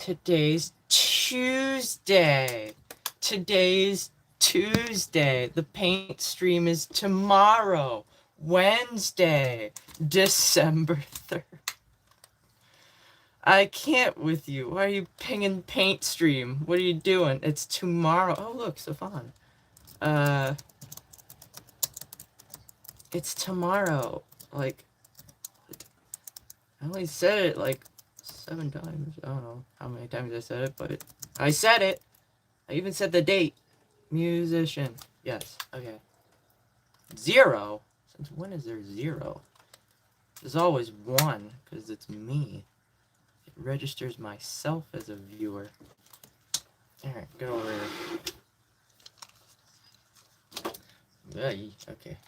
Today's Tuesday. Today's Tuesday. The paint stream is tomorrow, Wednesday, December 3rd. I can't with you. Why are you pinging paint stream? What are you doing? It's tomorrow. Oh, look, Safan. It's tomorrow. Like, I only said it like 7 times. I don't know how many times I said it, but I said it. I even said the date. Musician. Yes. Okay. 0? Since when is there 0? There's always 1, because it's me. It registers myself as a viewer. Alright, get over here. Okay.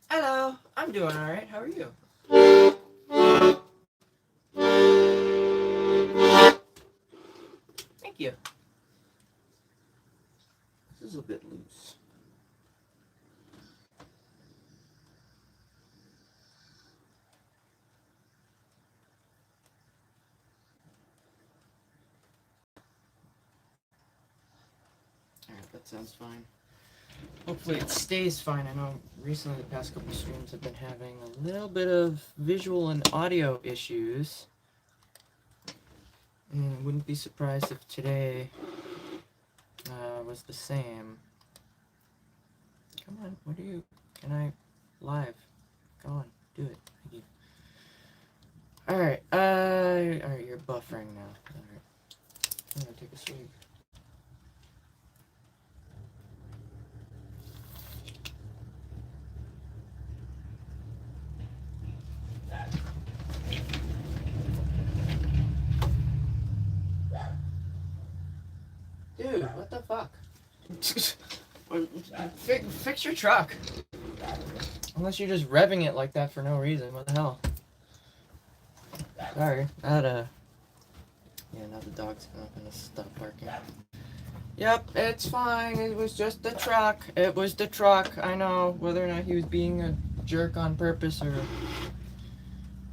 Hello, I'm doing alright. How are you? Thank you. This is a bit loose. Alright, that sounds fine. Hopefully it stays fine. I know recently the past couple streams have been having a little bit of visual and audio issues. And I wouldn't be surprised if today was the same. Come on, what are you? Can I live? Go on, do it. Thank you. Alright, alright, you're buffering now. Alright. I'm gonna take a swig. Dude, what the fuck? Fix your truck. Unless you're just revving it like that for no reason. What the hell? Sorry. Yeah, now the dog's gonna stop barking. Yep, it's fine. It was just the truck. It was the truck. I know. Whether or not he was being a jerk on purpose or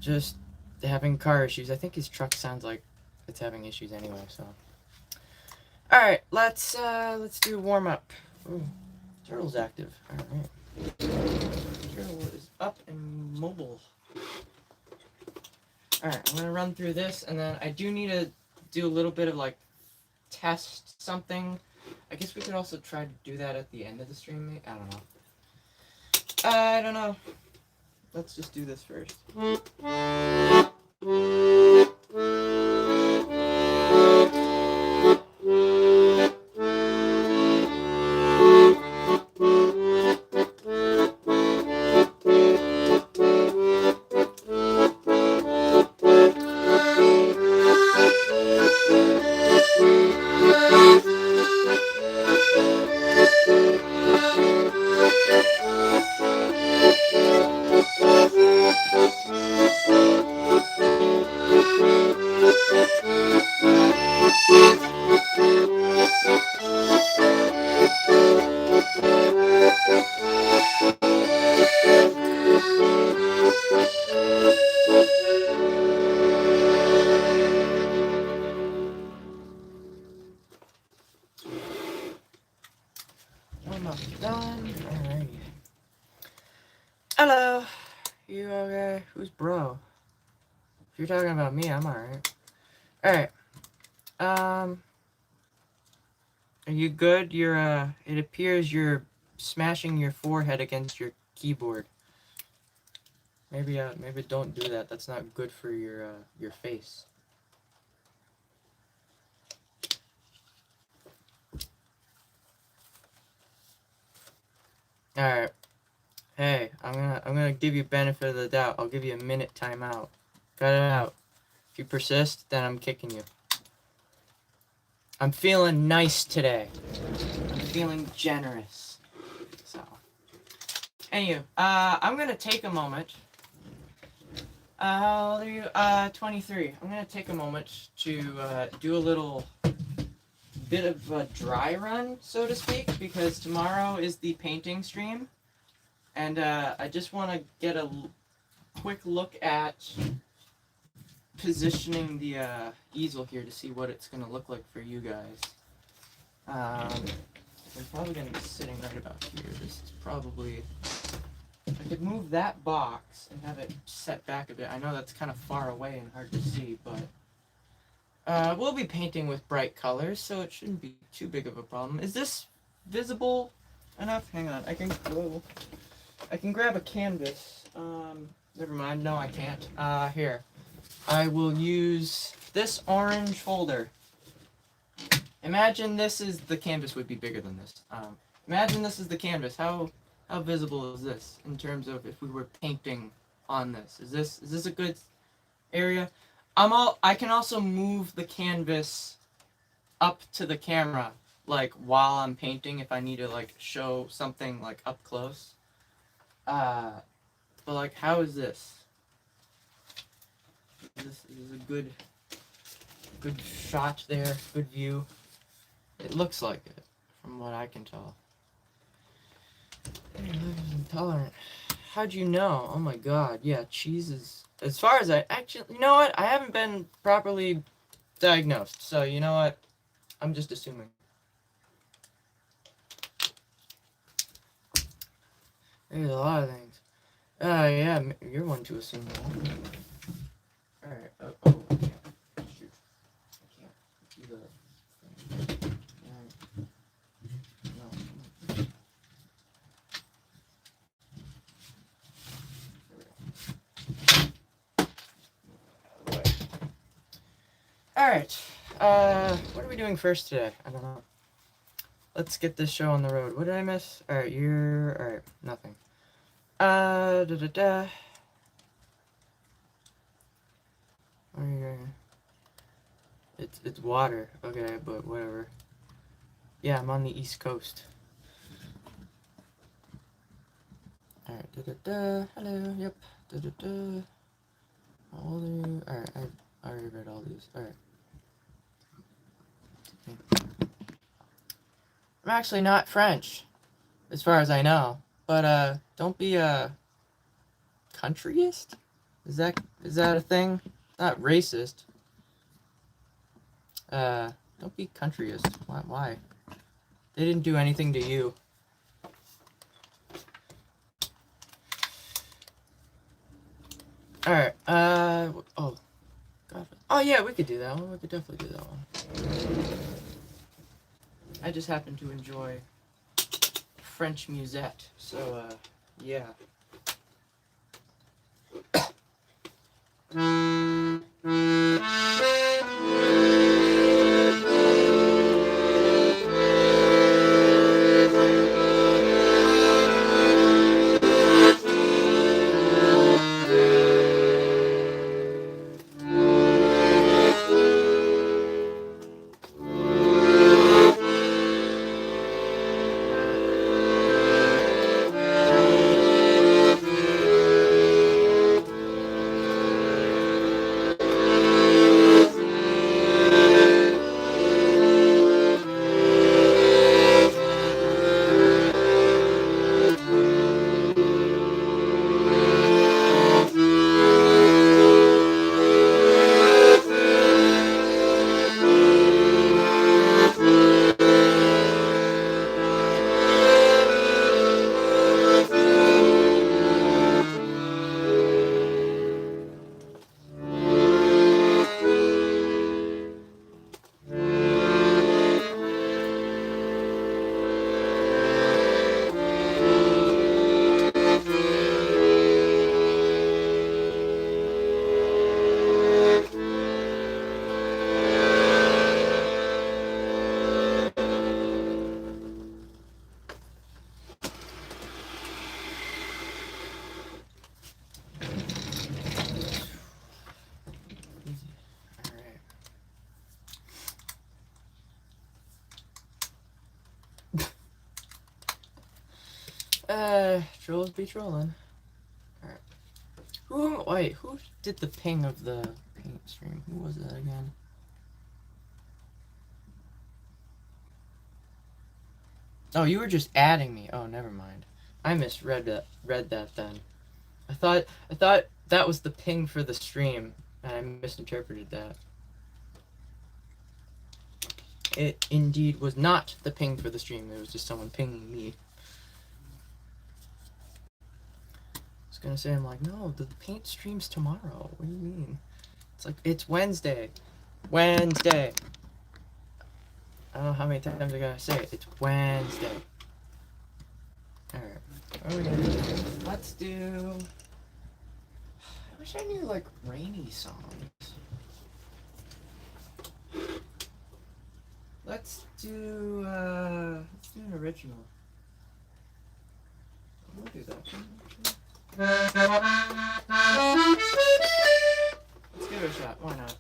just having car issues. I think his truck sounds like it's having issues anyway, so. Alright, let's do warm up. Ooh, Turtle's active. Alright. Turtle is up and mobile. Alright, I'm gonna run through this, and then I do need to do a little bit of like test something. I guess we could also try to do that at the end of the stream, maybe? I don't know. Let's just do this first. Almost done. Alrighty. Hello. You okay? Who's bro? If you're talking about me, I'm alright. Alright. Are you good? It appears you're smashing your forehead against your keyboard. Maybe don't do that. That's not good for your face. Alright. Hey, I'm gonna give you benefit of the doubt. I'll give you a minute timeout. Cut it out. If you persist, then I'm kicking you. I'm feeling nice today. I'm feeling generous. So, anywho, I'm gonna take a moment. How old are you? 23. I'm gonna take a moment to do a little bit of a dry run, so to speak, because tomorrow is the painting stream. And I just want to get a quick look at positioning the easel here to see what it's going to look like for you guys. I'm probably going to be sitting right about here. This is probably... I could move that box and have it set back a bit. I know that's kind of far away and hard to see, but we'll be painting with bright colors, so it shouldn't be too big of a problem. Is this visible enough? Hang on, I can grab a canvas. Never mind, no I can't. Here. I will use this orange folder. Imagine this is the canvas would be bigger than this. Imagine this is the canvas. How visible is this in terms of if we were painting on this? Is this a good area? I can also move the canvas up to the camera, like while I'm painting if I need to like show something like up close. But like, how is this? This is a good shot there, good view. It looks like it, from what I can tell. Intolerant. How'd you know? Oh my god, yeah, cheese is... As far as I actually... You know what? I haven't been properly diagnosed, so you know what? I'm just assuming. There's a lot of things. Yeah, you're one to assume that. Alright, oh, okay. Shoot. I can't do that. Alright, what are we doing first today? I don't know. Let's get this show on the road. What did I miss? Alright, alright, nothing. Where are you going? It's water. Okay, but whatever. Yeah, I'm on the East Coast. Alright, hello, yep, How old are you? Alright, I already read all these. Alright. I'm actually not French, as far as I know. But, don't be, countryist? Is that a thing? Not racist. Don't be countryist. Why? They didn't do anything to you. Alright, oh. God. Oh yeah, we could do that one. We could definitely do that one. I just happen to enjoy French musette, so, yeah. Trolls be trolling. Alright. Who did the ping of the paint stream? Who was that again? Oh, you were just adding me. Oh, never mind. I misread that. Read that then. I thought that was the ping for the stream, and I misinterpreted that. It indeed was not the ping for the stream. It was just someone pinging me. I was gonna say, I'm like, no, the paint stream's tomorrow. What do you mean? It's like, it's Wednesday. Wednesday. I don't know how many times I gotta say it. It's Wednesday. Alright. What are we gonna do? Let's do... I wish I knew, like, rainy songs. Let's do an original. We'll do that. Let's give it a shot. Why not?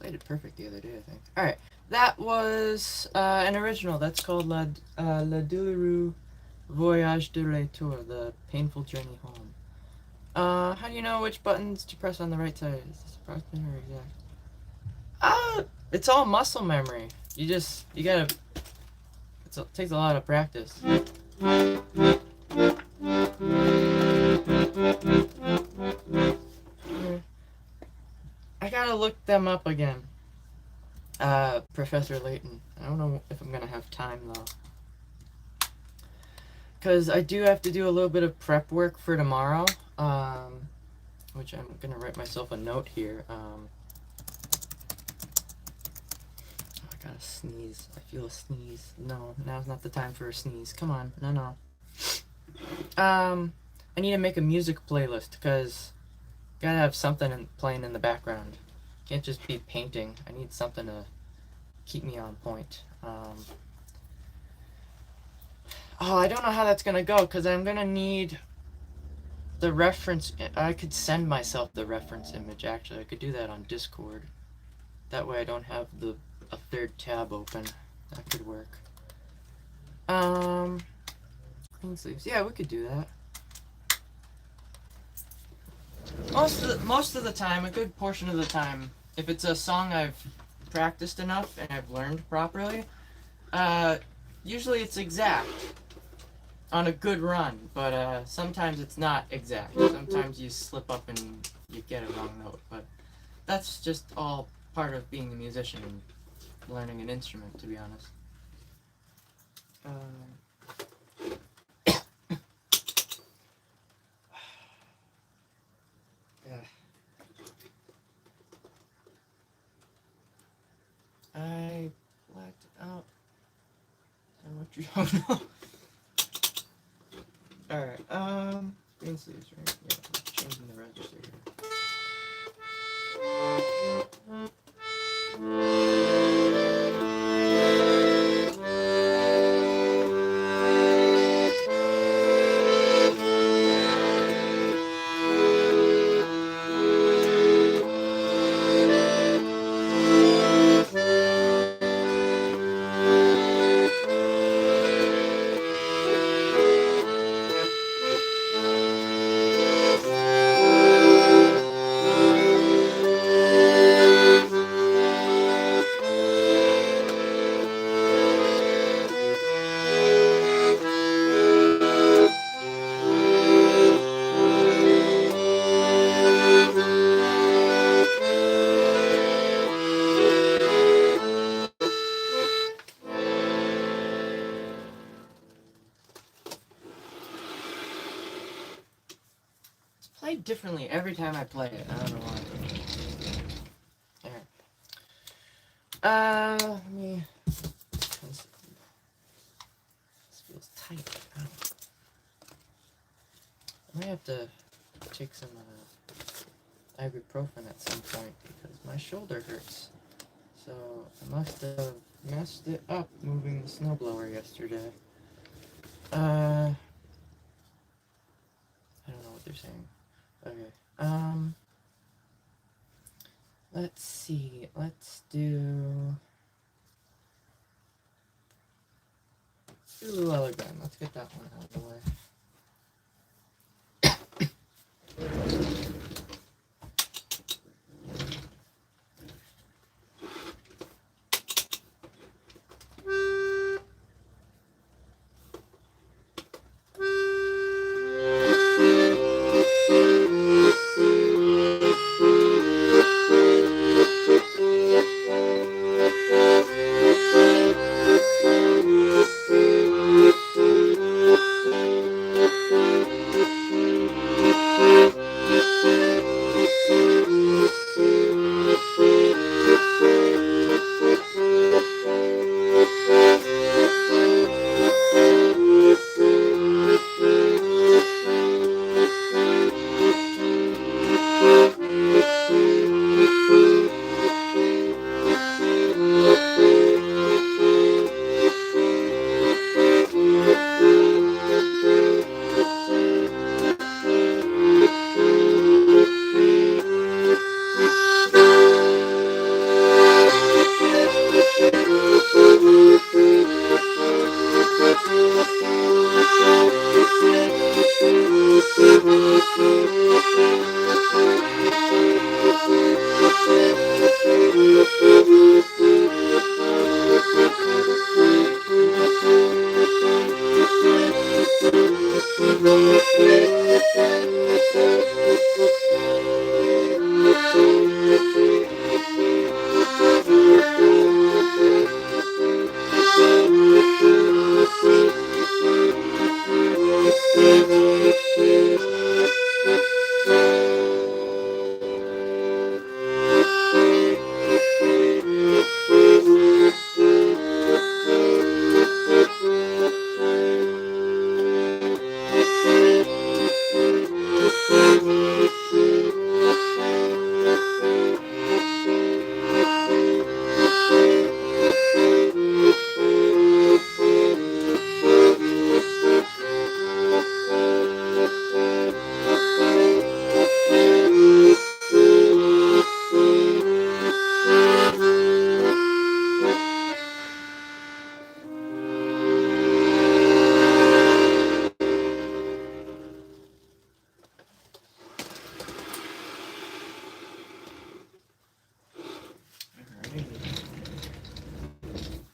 Played it perfect the other day, I think. Alright, that was an original. That's called Le Douloureux Voyage de Retour, the painful journey home. How do you know which buttons to press on the right side? Is this approximate or exact? It's all muscle memory. You gotta, it takes a lot of practice. I gotta look them up again. Professor Layton. I don't know if I'm gonna have time though. Because I do have to do a little bit of prep work for tomorrow. Which I'm gonna write myself a note here. I gotta sneeze. I feel a sneeze. No, now's not the time for a sneeze. Come on. No. I need to make a music playlist because gotta have something playing in the background. Can't just be painting. I need something to keep me on point. I don't know how that's gonna go because I'm gonna need the reference. I could send myself the reference image. Actually, I could do that on Discord. That way, I don't have a third tab open. That could work. Green sleeves. Yeah, we could do that. Most of the time, a good portion of the time, if it's a song I've practiced enough and I've learned properly, usually it's exact on a good run, but sometimes it's not exact. Sometimes you slip up and you get a wrong note, but that's just all part of being a musician and learning an instrument, to be honest. I blacked out. And what you don't know. Alright, green sleeves, right? Yeah, changing the register play differently every time I play it. I don't know why. Alright. Let me... This feels tight. Ow. I might have to take some ibuprofen at some point because my shoulder hurts. So I must have messed it up moving the snowblower yesterday. I don't know what they're saying. Okay. Let's see. Let's do Luella again. Let's get that one out of the way.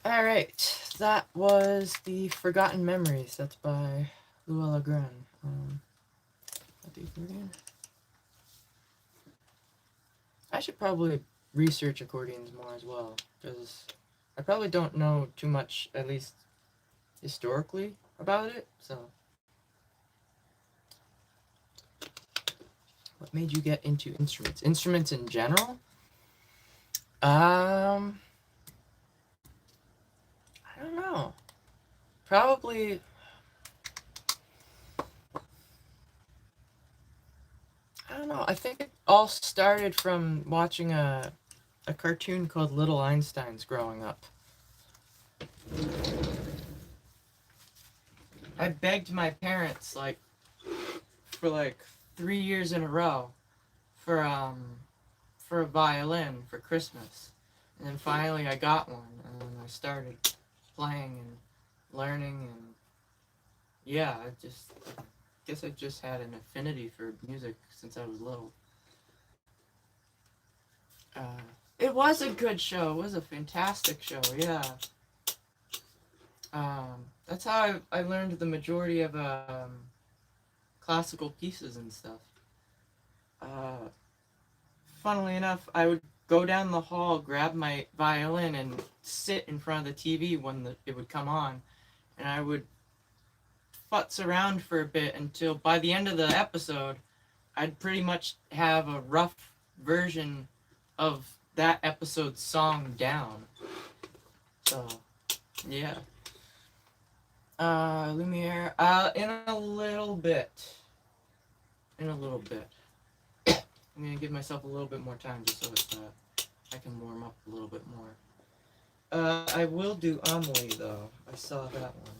Alright, that was The Forgotten Memories. That's by Luella Grun. I should probably research accordions more as well, because I probably don't know too much, at least historically, about it, so. What made you get into instruments? Instruments in general? I don't know. Probably... I don't know. I think it all started from watching a cartoon called Little Einsteins growing up. I begged my parents, for 3 years in a row for a violin for Christmas. And then finally I got one, and then I started playing and learning, and yeah, I guess I've just had an affinity for music since I was little. It was a good show. It was a fantastic show, yeah. That's how I learned the majority of classical pieces and stuff. Funnily enough, I would go down the hall, grab my violin, and sit in front of the TV when it would come on, and I would futz around for a bit until by the end of the episode, I'd pretty much have a rough version of that episode's song down. So, yeah. Lumiere. In a little bit. In a little bit. I'm gonna give myself a little bit more time just so I can warm up a little bit more. I will do Amelie though. I saw that one.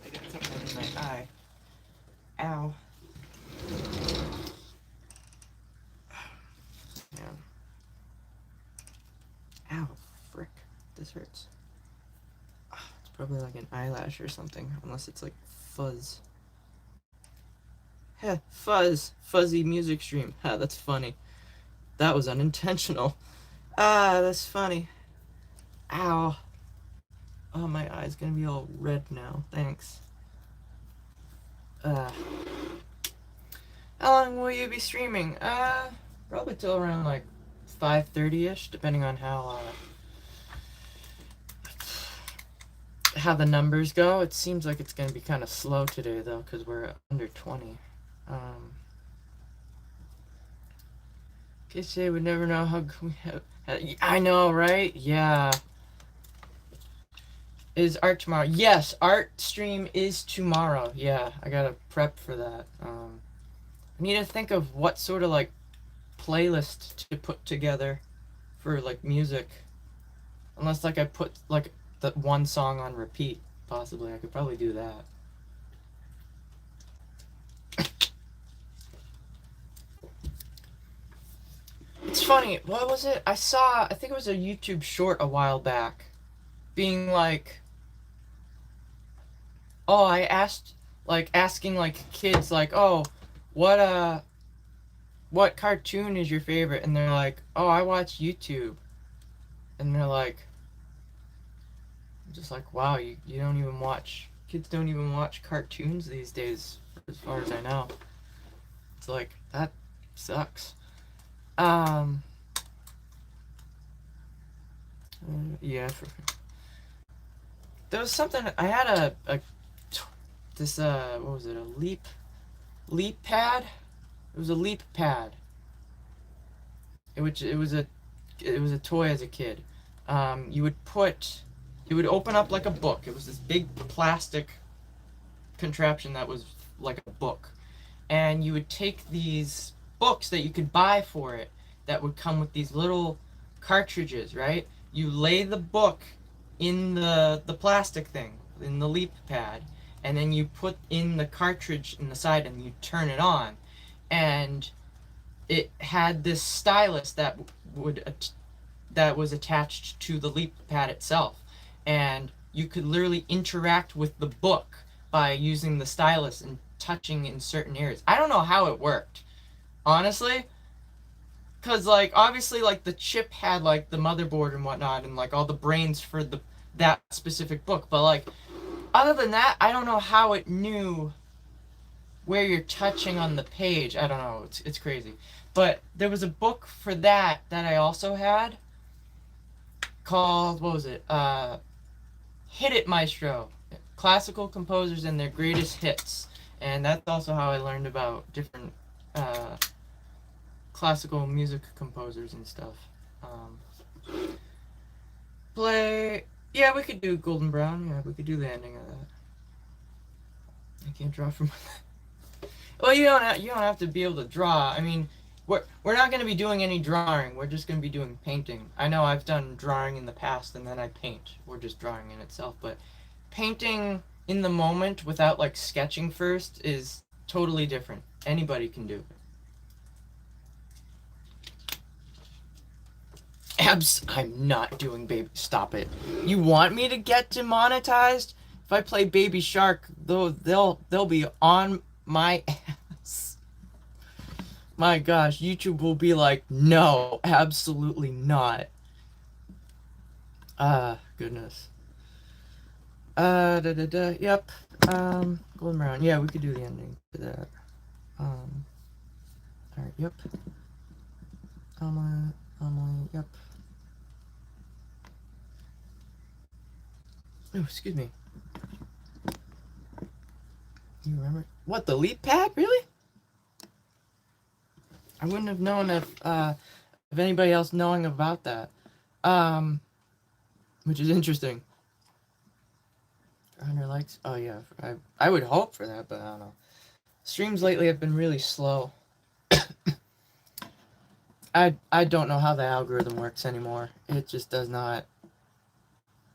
I got something in my eye. Ow. Man. Ow, frick. This hurts. It's probably like an eyelash or something, unless it's like fuzz. Heh, fuzz. Fuzzy music stream. Ha, that's funny. That was unintentional. Ah, that's funny. Ow. Oh, my eye's gonna be all red now. Thanks. How long will you be streaming? Probably till around like 5:30ish, depending on how the numbers go. It seems like it's gonna be kind of slow today though, because we're under 20. Guess they would never know how we have. I know, right? Yeah. Is art tomorrow? Yes, art stream is tomorrow. Yeah, I gotta prep for that. I need to think of what sort of like playlist to put together for like music. Unless like I put like the one song on repeat, possibly. I could probably do that. It's funny, what was it? I think it was a YouTube short a while back, being like, oh, I asked, like, asking, like, kids, like, oh, what cartoon is your favorite? And they're like, oh, I watch YouTube. And they're like, I'm just like, wow, you don't even watch, kids don't even watch cartoons these days, as far as I know. It's like, that sucks. Yeah, there was something, I had this, what was it, a leap pad? It was a leap pad. It was a toy as a kid. You would open up like a book. It was this big plastic contraption that was like a book. And you would take these books that you could buy for it that would come with these little cartridges, right? you lay the book in the plastic thing, in the leap pad, and then you put in the cartridge in the side and you turn it on, and it had this stylus that was attached to the leap pad itself, and you could literally interact with the book by using the stylus and touching in certain areas. I don't know how it worked, honestly, because like obviously like the chip had like the motherboard and whatnot and like all the brains for that specific book, but like other than that, I don't know how it knew where you're touching on the page. I don't know. It's crazy. But there was a book for that I also had called, what was it? Hit It Maestro. Classical composers and their greatest hits. And that's also how I learned about different classical music composers and stuff. Play. Yeah, we could do Golden Brown. Yeah, we could do the ending of that. I can't draw from. Well, you don't have to be able to draw. I mean, we're not going to be doing any drawing. We're just going to be doing painting. I know I've done drawing in the past and then I paint. We're just drawing in itself, but painting in the moment without like sketching first is totally different. Anybody can do it. I'm not doing baby. Stop it. You want me to get demonetized? If I play Baby Shark, they'll be on my ass. My gosh, YouTube will be like, no, absolutely not. Goodness. Yep. Golden Brown. Yeah, we could do the ending to that. Alright, yep. Yep. Oh, excuse me. You remember? What, the leap pad? Really? I wouldn't have known if anybody else knowing about that. Which is interesting. 100 likes? Oh yeah, I would hope for that, but I don't know. Streams lately have been really slow. I don't know how the algorithm works anymore. It just does not.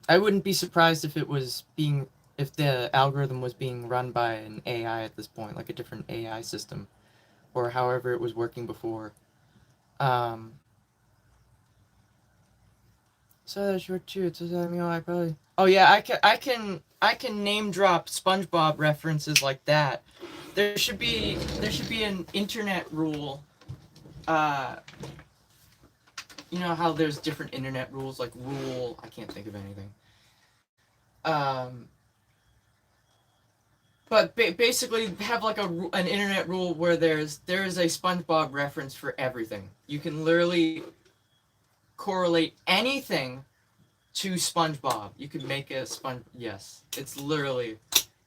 I wouldn't be surprised if if the algorithm was being run by an AI at this point, like a different AI system, or however it was working before. So that's short too. It's I probably. Oh yeah, I can name drop SpongeBob references like that. There should be an internet rule. You know how there's different internet rules, like I can't think of anything. But basically have like an internet rule where there is a SpongeBob reference for everything. You can literally correlate anything to SpongeBob. You could make a yes, it's literally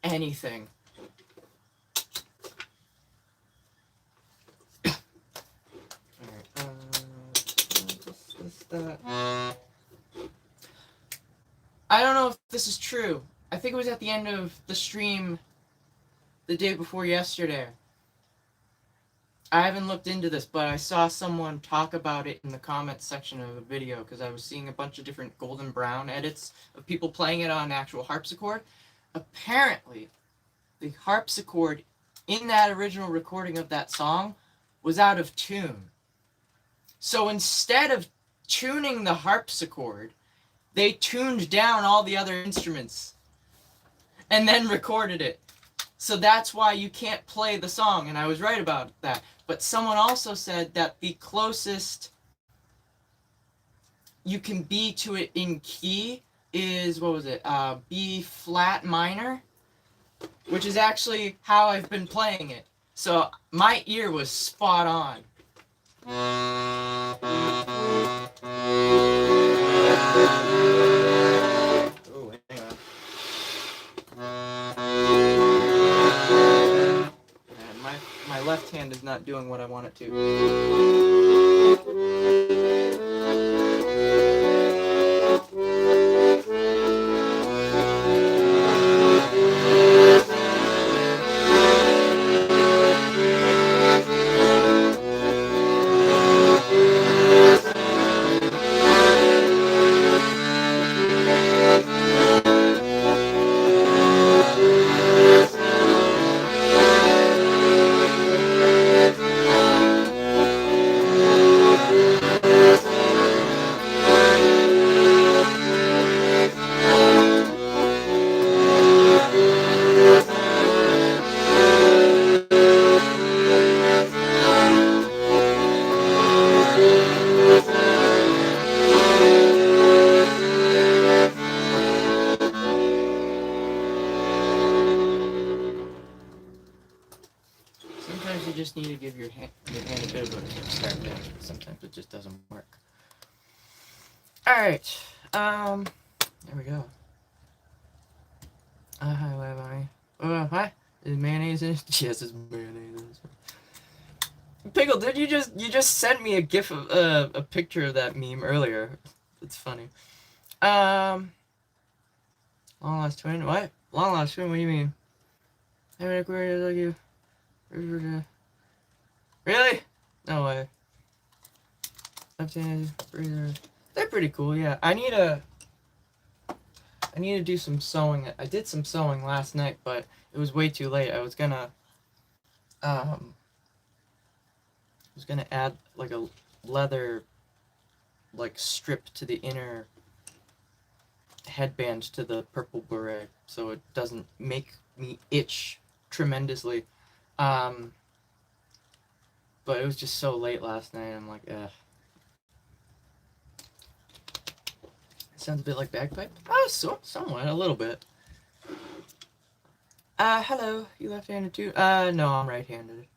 anything. I don't know if this is true. I think it was at the end of the stream the day before yesterday. I haven't looked into this, but I saw someone talk about it in the comments section of the video because I was seeing a bunch of different Golden Brown edits of people playing it on actual harpsichord. Apparently, the harpsichord in that original recording of that song was out of tune. So instead of tuning the harpsichord, they tuned down all the other instruments and then recorded it. So that's why you can't play the song, and I was right about that. But someone also said that the closest you can be to it in key is, what was it, B flat minor, which is actually how I've been playing it. So my ear was spot on. Oh, hang on. My left hand is not doing what I want it to. to a Kickstarter page. Sometimes it just doesn't work. Alright. There we go. Hi. Hi. Is mayonnaise in it? Yes, it's mayonnaise in it. Pickle, did you just sent me a gif of a picture of that meme earlier? It's funny. Long lost twin? What? Long lost twin? What do you mean? Having a query like you. Really? No way. They're pretty cool, yeah. I need to do some sewing. I did some sewing last night, but it was way too late. I was gonna add like a leather like strip to the inner headband to the purple beret so it doesn't make me itch tremendously. But it was just so late last night. I'm like, ugh. Sounds a bit like bagpipe. Oh, somewhat, a little bit. Hello. You left-handed too? No, I'm right-handed.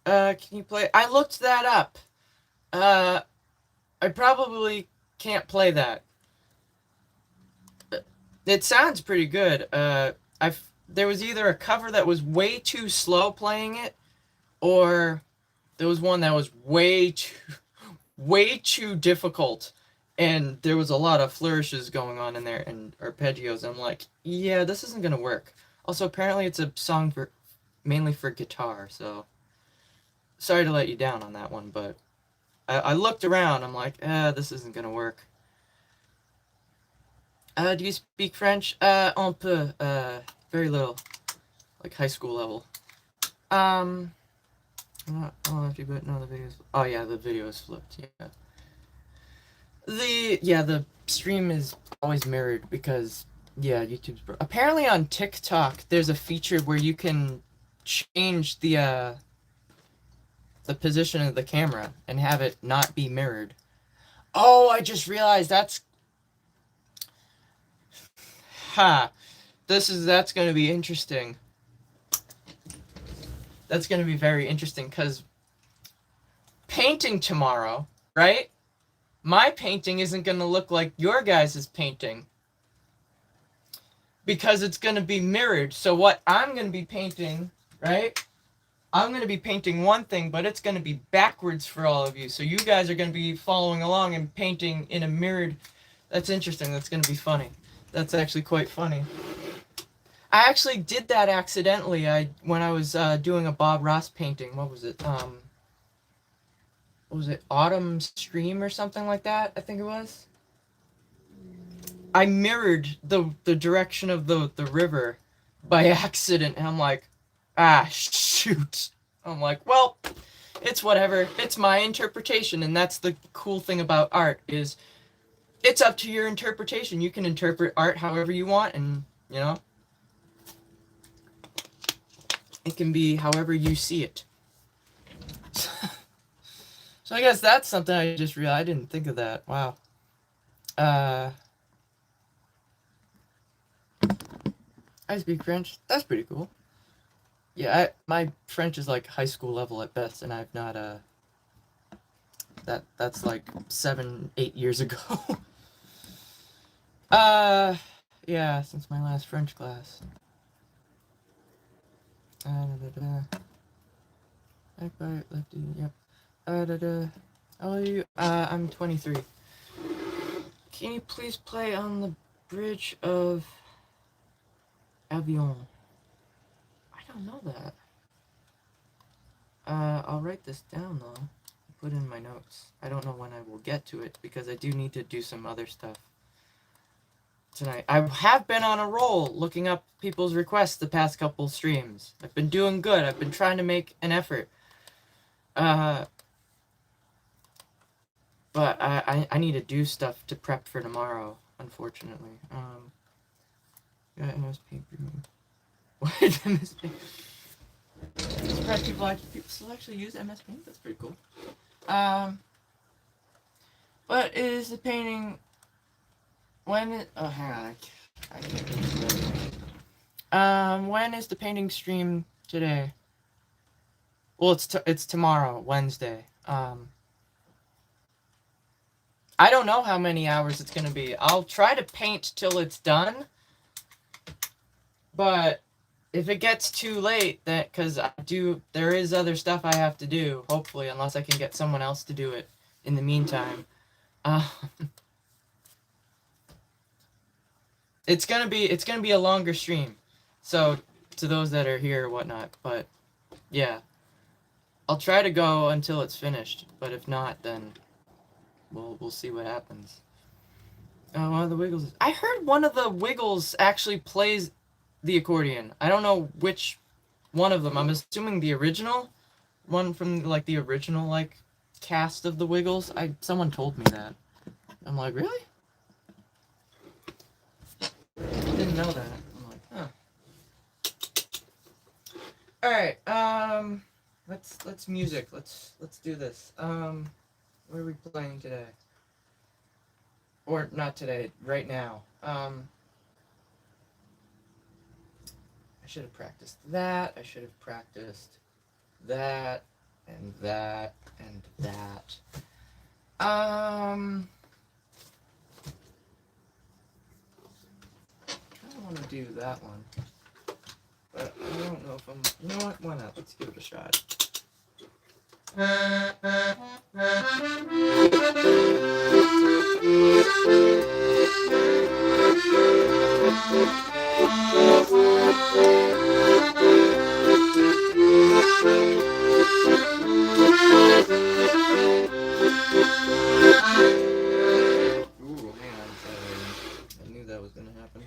Can you play? I looked that up. I probably can't play that. It sounds pretty good. There was either a cover that was way too slow playing it, or there was one that was way too difficult, and there was a lot of flourishes going on in there and arpeggios. I'm like, yeah, this isn't gonna work. Also, apparently it's a song mainly for guitar, so sorry to let you down on that one, but I looked around. I'm like, this isn't gonna work. Do you speak French? Un peu. Very little. Like high school level. I'm not after, but no, the video's... Oh, yeah, the video is flipped, yeah. The stream is always mirrored because, yeah, YouTube's... Apparently on TikTok, there's a feature where you can change the position of the camera and have it not be mirrored. Oh, I just realized that's... Ha! That's going to be interesting. That's going to be very interesting, because painting tomorrow, right? My painting isn't going to look like your guys' painting, because it's going to be mirrored. So what I'm going to be painting, right? I'm going to be painting one thing, but it's going to be backwards for all of you. So you guys are going to be following along and painting in a mirrored... That's interesting. That's going to be funny. That's actually quite funny. I actually did that accidentally. When I was doing a Bob Ross painting. What was it? What was it? Autumn Stream or something like that, I think it was. I mirrored the direction of the river by accident, and I'm like, shoot. I'm like, well, it's whatever. It's my interpretation, and that's the cool thing about art, is it's up to your interpretation. You can interpret art however you want, and, you know, it can be however you see it. So I guess that's something I just realized. I didn't think of that. Wow. I speak French. That's pretty cool. Yeah, my French is like high school level at best, and I've not, that's like 7-8 years ago. Yeah, since my last French class. Back right, lefty, yep. How are you? I'm 23. Can you please play on the bridge of Avion? I don't know that. I'll write this down though. Put in my notes. I don't know when I will get to it because I do need to do some other stuff tonight. I have been on a roll looking up people's requests the past couple streams. I've been doing good. I've been trying to make an effort. But I need to do stuff to prep for tomorrow, unfortunately. Yeah, MSP. What is MSP? I'm surprised people still actually use MSP. That's pretty cool. What is the painting? Hang on. I can't do. When is the painting stream today? Well, it's tomorrow, Wednesday. I don't know how many hours it's gonna be. I'll try to paint till it's done. But if it gets too late, that because there is other stuff I have to do. Hopefully, unless I can get someone else to do it in the meantime. It's gonna be a longer stream. So to those that are here or whatnot, but yeah, I'll try to go until it's finished. But if not, then we'll see what happens. One of the Wiggles. I heard one of the Wiggles actually plays the accordion. I don't know which one of them. I'm assuming the original one from like the original like cast of the Wiggles. Someone told me that. I'm like, really? I didn't know that. I'm like, huh. All right. Let's music. Let's do this. What are we playing today? Or not today, right now. I should have practiced that. I should have practiced that and that and that. I kind of want to do that one, but I don't know if I'm. You know what? Why not? Let's give it a shot. Ooh, hang on a second. I knew that was gonna happen.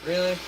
Really?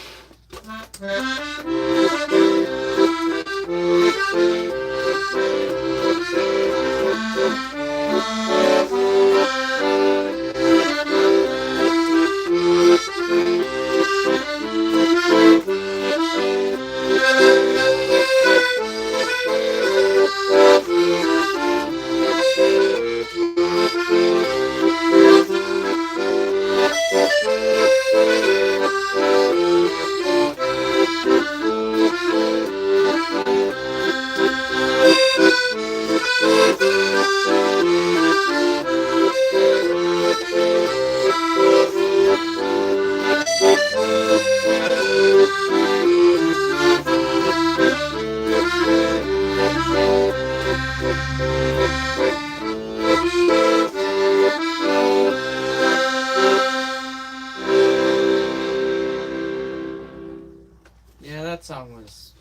Yeah, that song was...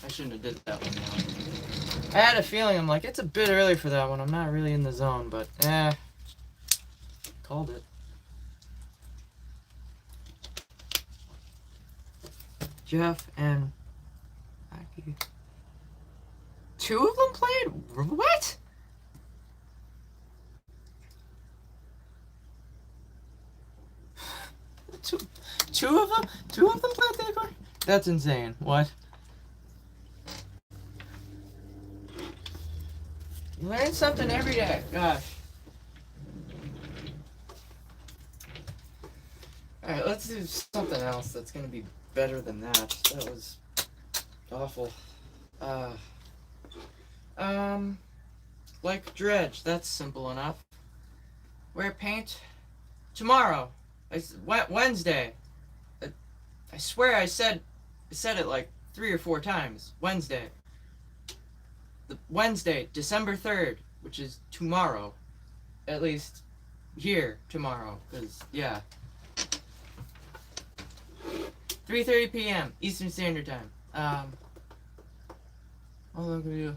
I shouldn't have did that one now. I had a feeling, I'm like, it's a bit early for that one. I'm not really in the zone, but called it. Jeff and Aki. Two of them played? What? Two of them? 2 of them plant the accordion? That's insane. What? You learn something every day. Gosh. Alright, let's do something else that's gonna be better than that. That was awful. Like dredge. That's simple enough. Wear paint tomorrow. Wednesday. I swear I said it like 3 or 4 times. Wednesday. Wednesday, December 3rd, which is tomorrow. At least here tomorrow, because yeah. 3:30 p.m. Eastern Standard Time. All I'm gonna do.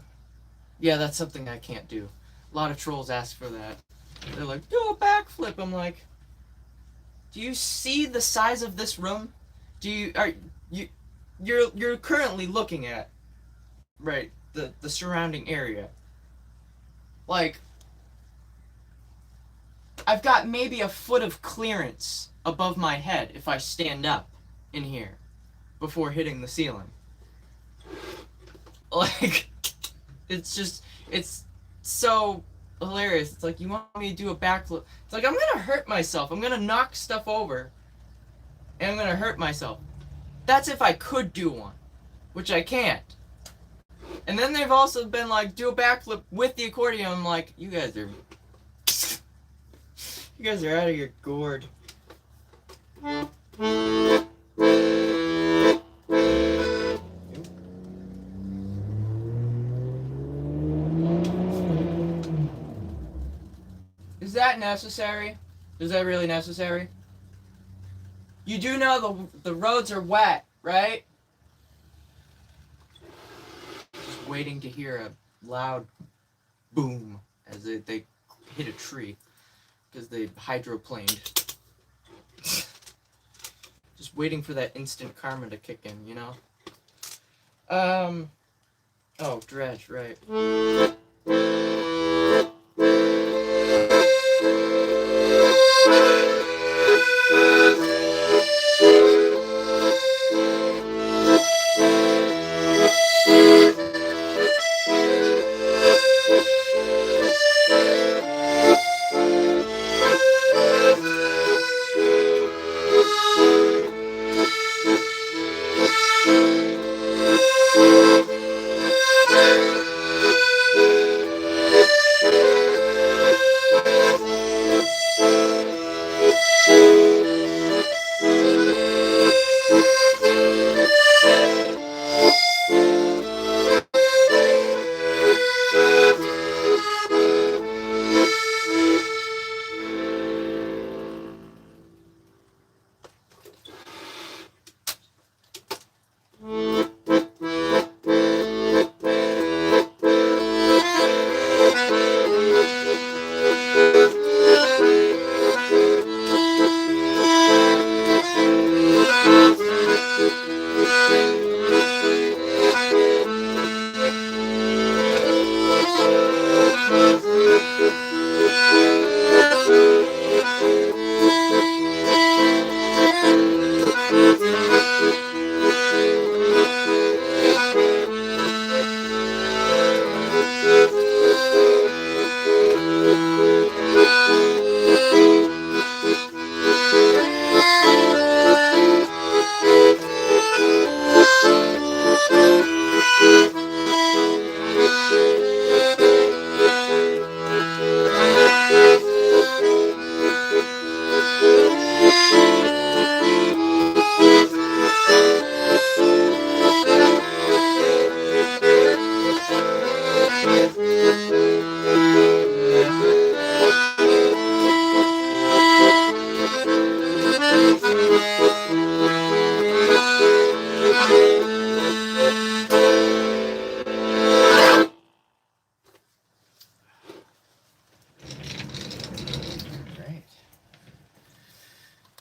Yeah, that's something I can't do. A lot of trolls ask for that. They're like, do a backflip. I'm like, do you see the size of this room? You're currently looking at, right, the surrounding area. Like, I've got maybe a foot of clearance above my head if I stand up in here before hitting the ceiling. Like, it's so hilarious. It's like, you want me to do a backflip. It's like, I'm gonna hurt myself. I'm gonna knock stuff over. And I'm gonna hurt myself. That's if I could do one. Which I can't. And then they've also been like, do a backflip with the accordion. I'm like, you guys are out of your gourd. Is that necessary? Is that really necessary? You do know the roads are wet, right? Just waiting to hear a loud boom as they hit a tree because they hydroplaned. Just waiting for that instant karma to kick in, you know? Oh, dredge, right.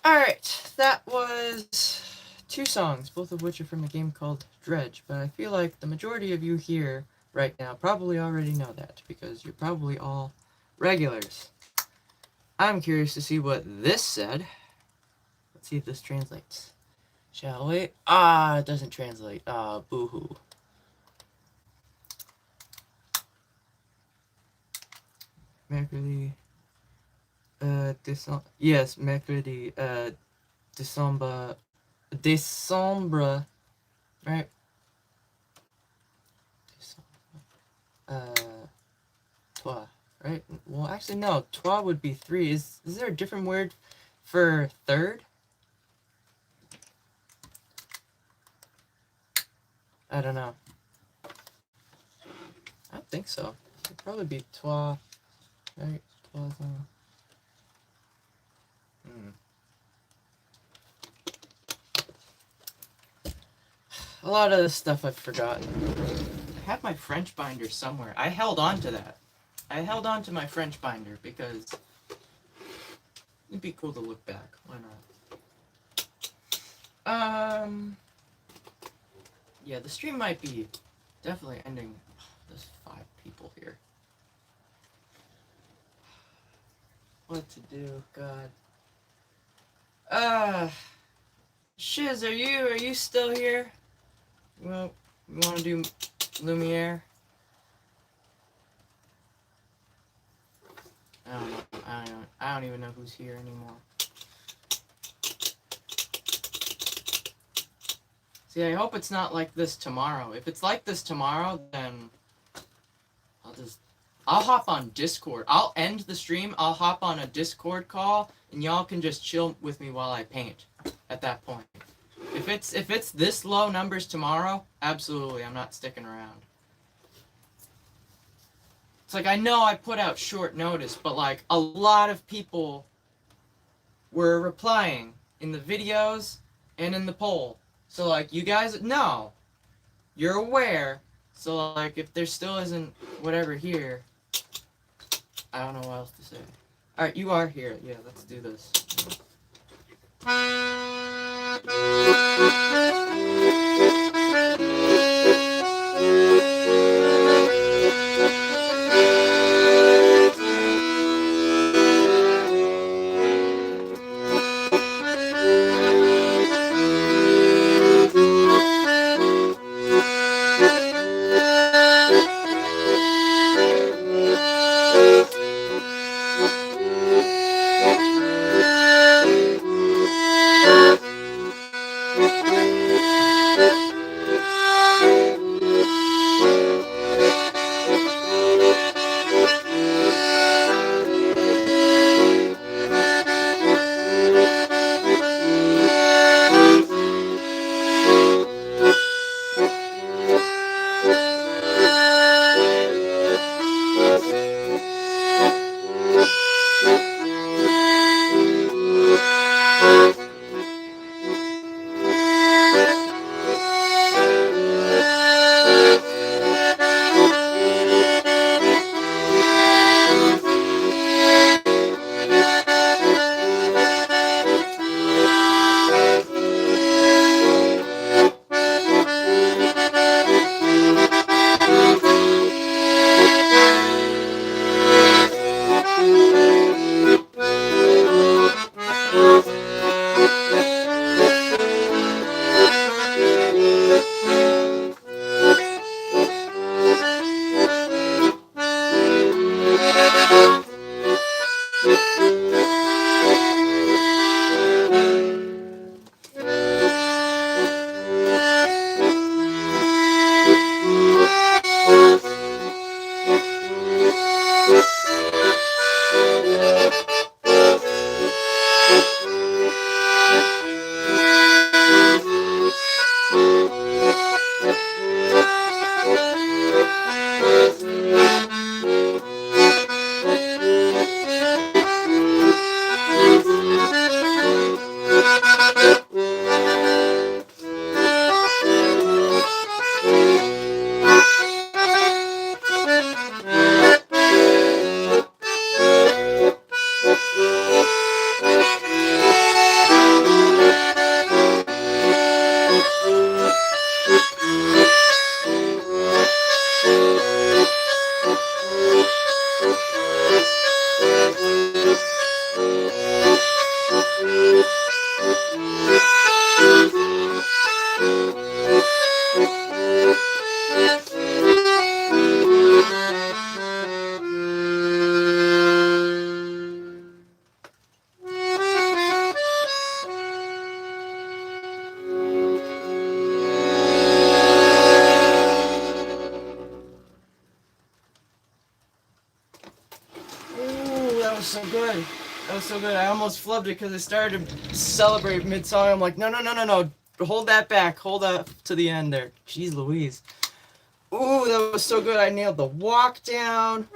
Alright, that was 2 songs, both of which are from a game called Dredge, but I feel like the majority of you here right now probably already know that, because you're probably all regulars. I'm curious to see what this said. Let's see if this translates. Shall we? Ah, it doesn't translate. Ah, boo-hoo. Mercredi, yes, mercredi, décembre, right? Toi, right? Well, actually, no, toi would be 3. Is there a different word for third? I don't know. I don't think so. It'd probably be toi, right? Toison. A lot of this stuff I've forgotten. I have my French binder somewhere. I held on to that. I held on to my French binder because it'd be cool to look back. Why not? Yeah, the stream might be definitely ending. There's 5 people here. What to do, God. Shiz, are you still here? Well, you want to do Lumiere? I don't know. I don't even know who's here anymore. See, I hope it's not like this tomorrow. If it's like this tomorrow, then I'll hop on Discord. I'll end the stream. I'll hop on a Discord call, and y'all can just chill with me while I paint. At that point, if it's this low numbers tomorrow, absolutely, I'm not sticking around. It's like, I know I put out short notice, but like a lot of people were replying in the videos and in the poll. So like, you guys know, you're aware. So like, if there still isn't whatever here, I don't know what else to say. Alright, you are here. Yeah, let's do this. so good. That was so good. I almost flubbed it because I started to celebrate mid-song. I'm like, no, no, no, no, no. Hold that back. Hold up to the end there. Jeez Louise. Ooh, that was so good. I nailed the walk down.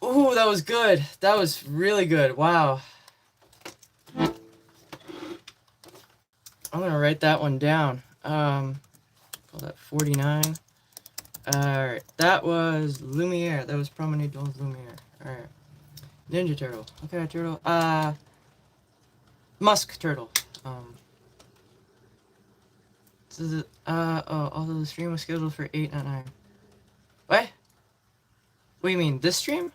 Ooh, that was good. That was really good. Wow. I'm gonna write that one down. Call that 49. Alright, that was Lumiere. That was Promenade Dons Lumiere. Alright. Ninja Turtle. Okay, turtle. Musk Turtle. Although the stream was scheduled for 8, not 9. What? What do you mean, this stream?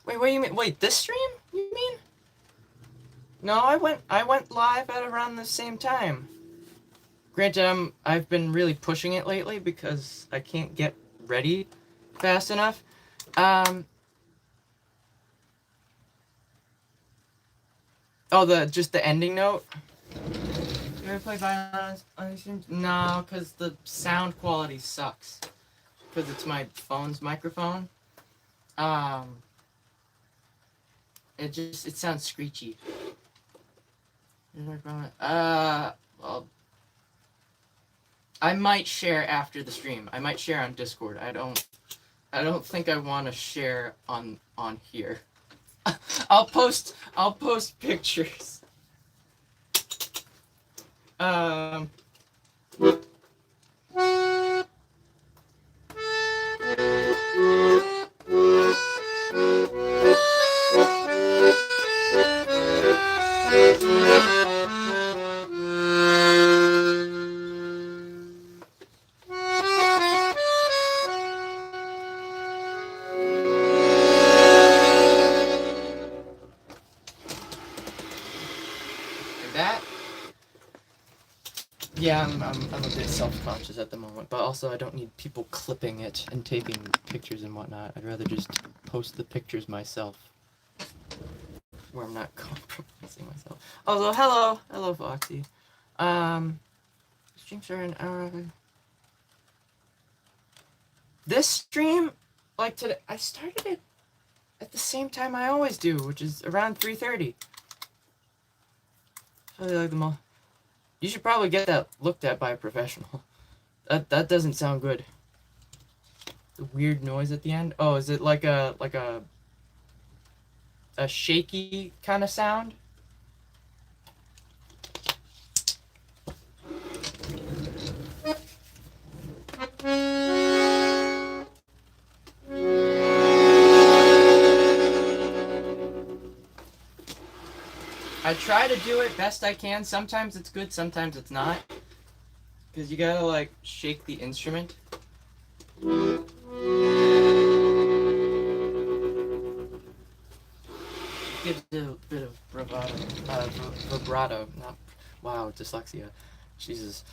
Wait, what do you mean? Wait, this stream? You mean? No, I went live at around the same time. Granted, I've been really pushing it lately because I can't get ready fast enough. Just the ending note. You ever play violin on these streams? No, because the sound quality sucks. Because it's my phone's microphone. It sounds screechy. Well, I might share after the stream. I might share on Discord. I don't think I want to share on here. I'll post pictures. Yeah, I'm a bit self-conscious at the moment, but also I don't need people clipping it and taking pictures and whatnot. I'd rather just post the pictures myself, where I'm not compromising myself. Although, hello, Foxy. Streams are an hour. This stream, like today, I started it at the same time I always do, which is around 3:30. I really like them all. You should probably get that looked at by a professional. That doesn't sound good. The weird noise at the end. Oh, is it like a shaky kind of sound? I try to do it best I can. Sometimes it's good, sometimes it's not. Because you gotta, like, shake the instrument. Gives it a bit of vibrato. Not, wow, dyslexia. Jesus.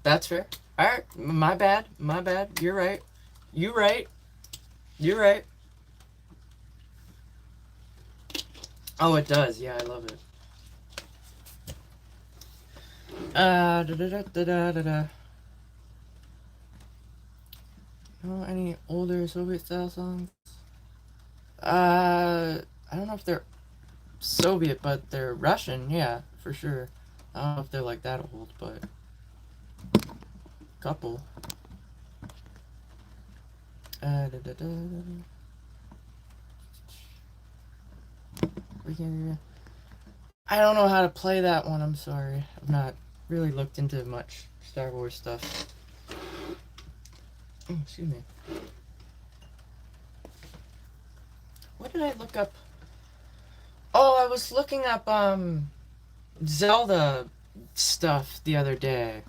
That's fair. Alright, my bad. You're right. You're right. Oh, it does. Yeah, I love it. No, any older Soviet style songs? I don't know if they're Soviet, but they're Russian. Yeah, for sure. I don't know if they're like that old, but couple. I don't know how to play that one, I'm sorry. I've not really looked into much Star Wars stuff. Oh, excuse me. What did I look up? Oh, I was looking up, Zelda stuff the other day.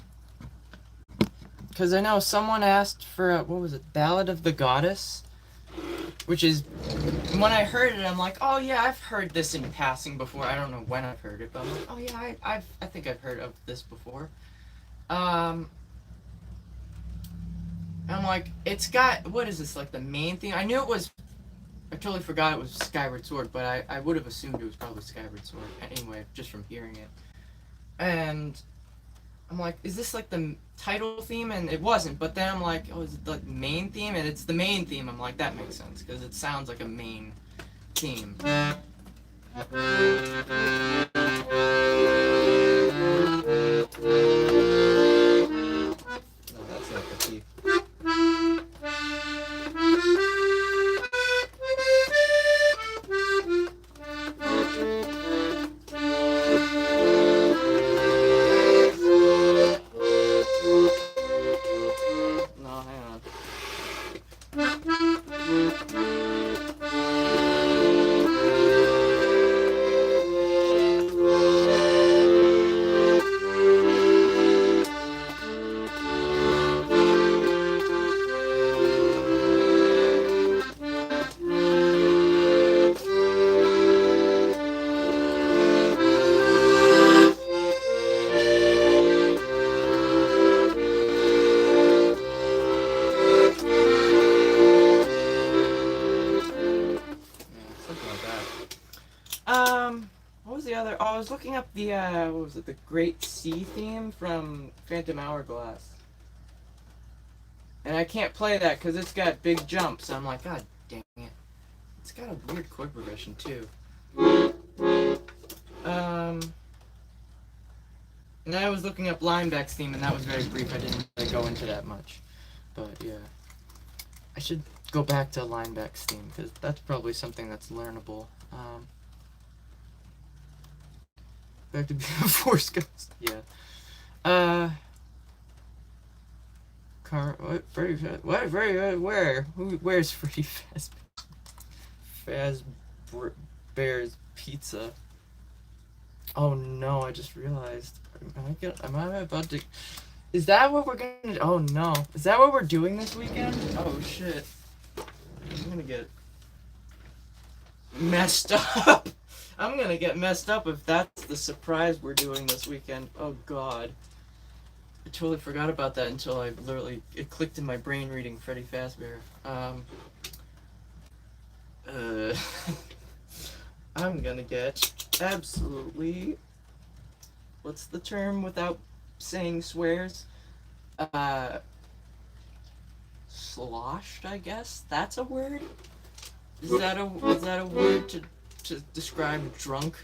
Because I know someone asked for a, what was it, Ballad of the Goddess? Which is, when I heard it, I'm like, oh yeah, I've heard this in passing before. I don't know when I've heard it, but I'm like, oh yeah, I think I've heard of this before. I'm like, it's got, what is this, like the main thing? I knew it was, I totally forgot it was Skyward Sword, but I would have assumed it was probably Skyward Sword anyway, just from hearing it. And I'm like, is this like the title theme? And it wasn't. But then I'm like, oh, is it the main theme? And it's the main theme. I'm like, that makes sense because it sounds like a main theme. No, that's not the key. No, hang on. What was the other? Oh, I was looking up the, what was it? The Great Sea theme from Phantom Hourglass. And I can't play that because it's got big jumps. I'm like, God dang it. It's got a weird chord progression, too. And I was looking up Lineback's theme, and that was very brief. I didn't really go into that much. But, yeah. I should go back to Lineback's theme because that's probably something that's learnable. Back to Force Ghost. Yeah. What? Freddy Fazbear? What? Freddy? Where? Where's Freddy Fazbear? Fazbear's Pizza. Oh no! I just realized. Am I about to? Is that what we're gonna? Oh no! Is that what we're doing this weekend? Oh shit! I'm gonna get messed up. I'm gonna get messed up if that's the surprise we're doing this weekend. Oh god. I totally forgot about that until I literally, it clicked in my brain reading Freddy Fazbear. I'm gonna get absolutely, what's the term without saying swears? Sloshed, I guess? That's a word? Is that a word to describe drunk?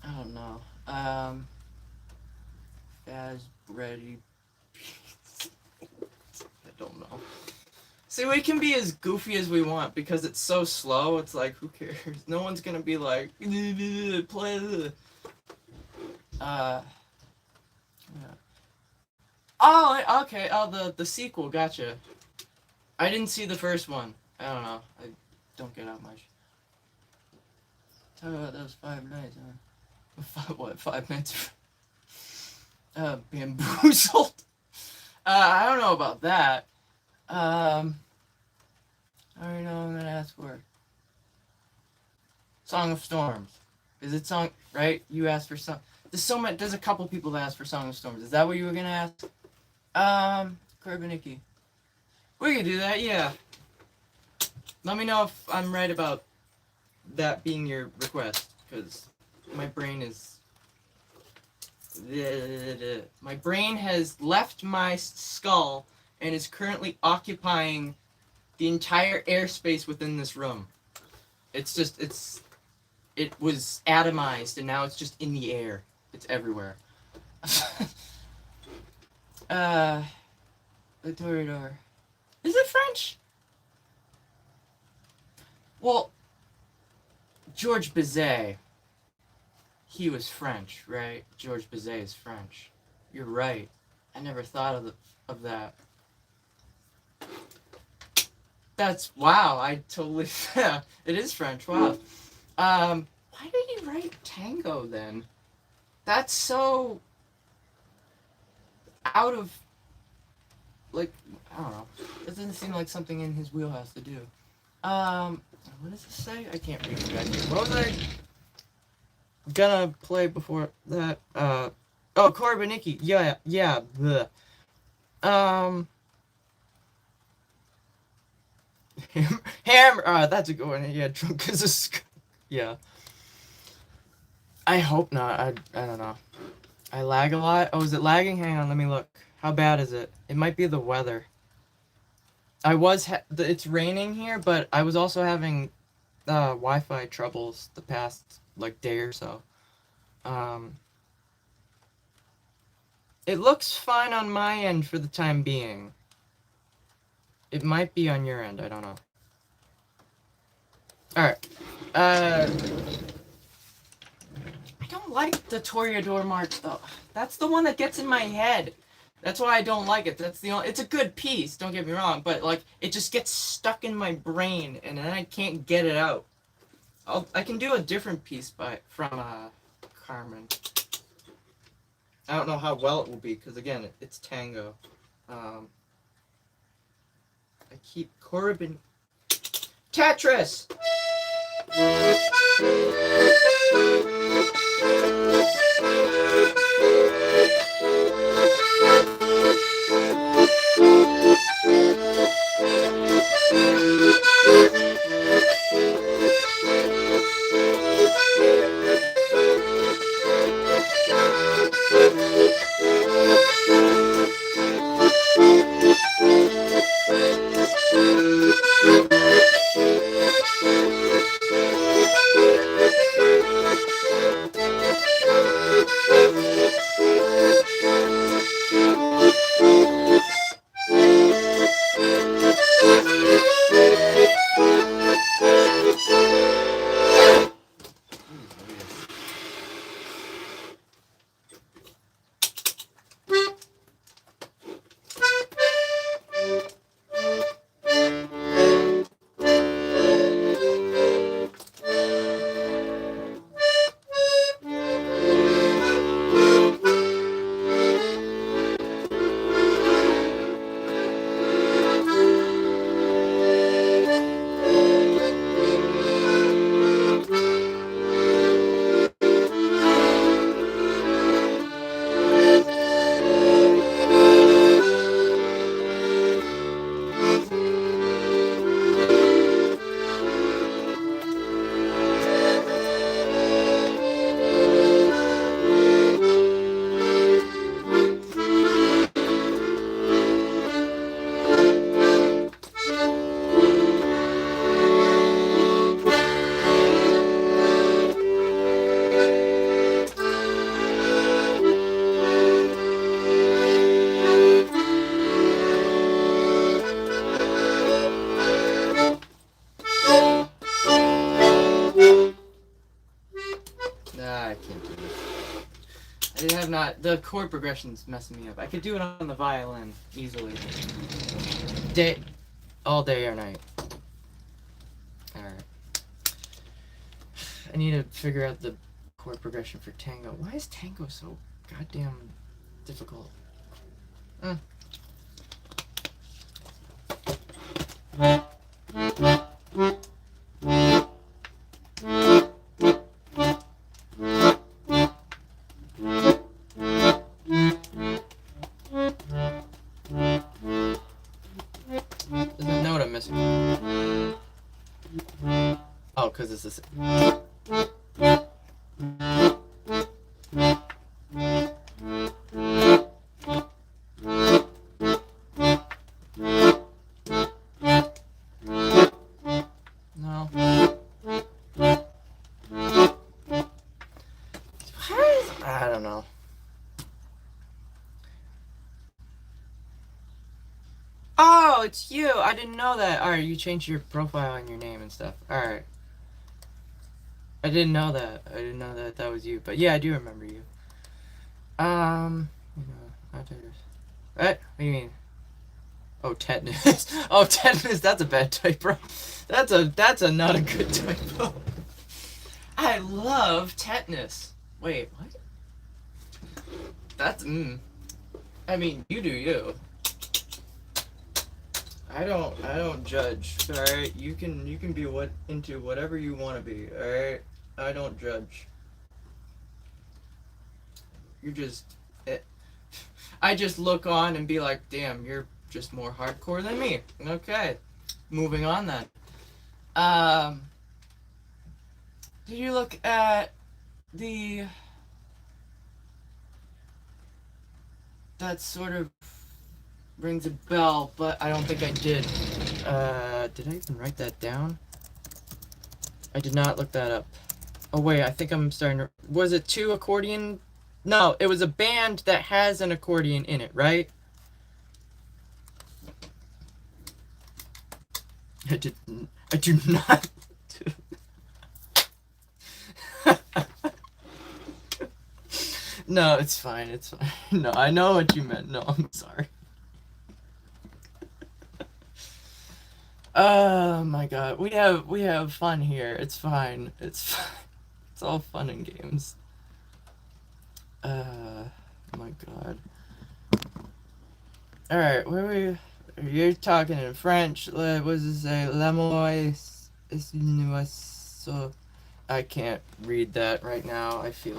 I don't know. Fazbear. I don't know. See, we can be as goofy as we want because it's so slow. It's like, who cares? No one's gonna be like, play. Yeah. Oh, okay. Oh, the sequel. Gotcha. I didn't see the first one. I don't know. I don't get out much. Talk about those 5 nights, huh? What? 5 minutes? Bamboozled. I don't know about that. I already know what I'm gonna ask for. Song of Storms. Is it song? Right? You asked for some. There's a couple people that asked for Song of Storms. Is that what you were gonna ask? Korbanicki. We could do that. Yeah. Let me know if I'm right about that being your request, because my brain is. My brain has left my skull and is currently occupying the entire airspace within this room. It's just, it was atomized and now it's just in the air. It's everywhere. The Toreador. Is it French? Well, George Bizet. He was French, right? George Bizet is French. You're right. I never thought of that. That's wow. I totally yeah. It is French. Wow. Why did he write tango then? That's so out of like I don't know. It doesn't seem like something in his wheelhouse to do. What does it say? I can't read it back here. What was I gonna play before that? Oh, Korbanicki. Yeah. Bleh. Hammer. That's a good one. Yeah, drunk as a yeah. I hope not. I don't know. I lag a lot. Oh, is it lagging? Hang on, let me look. How bad is it? It might be the weather. It's raining here, but I was also having Wi-Fi troubles the past like day or so. Um, it looks fine on my end for the time being. It might be on your end. I don't know. All right. I don't like the Toreador March though. That's the one that gets in my head. That's why I don't like it. That's the only. It's a good piece. Don't get me wrong, but like it just gets stuck in my brain, and then I can't get it out. I can do a different piece from Carmen. I don't know how well it will be because again, it's tango. I keep Corbin Tetris. I can't do this. I have not. The chord progression's messing me up. I could do it on the violin easily. All day or night. Alright. I need to figure out the chord progression for tango. Why is tango so goddamn difficult? Doesn't know what I'm missing. Oh, because it's this. No. I don't know. Oh, it's you. I didn't know that. Alright, you changed your profile and your name and stuff. Alright. I didn't know that. I didn't know that was you. But yeah, I do remember you. You know, what do you mean? Oh, tetanus. Oh, tetanus. That's a bad typo. That's a not a good typo. I love tetanus. Wait, what? That's I mean, you do you. I don't judge. All right, you can be into whatever you want to be. All right, I don't judge. I just look on and be like, damn, you're just more hardcore than me. Okay, moving on then. Did you look at the that sort of rings a bell, but I don't think I did. Did I even write that down? I did not look that up. Oh wait, I think I'm starting to... Was it 2 accordion? No, it was a band that has an accordion in it, right? I do not... No, it's fine, it's fine. No, I know what you meant. No, I'm sorry. Oh my god, we have fun here. It's fine. It's all fun and games. My god. All right, where we? You're talking in French. What does it say? L'amour est universel. I can't read that right now. I feel.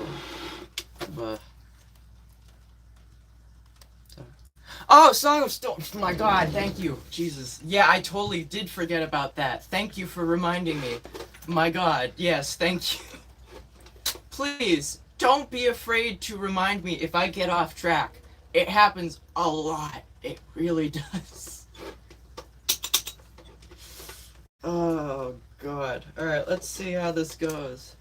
Oh, Song of Storms. My god, thank you. Jesus. Yeah, I totally did forget about that. Thank you for reminding me. My god, yes, thank you. Please, don't be afraid to remind me if I get off track. It happens a lot. It really does. Oh, god. Alright, let's see how this goes.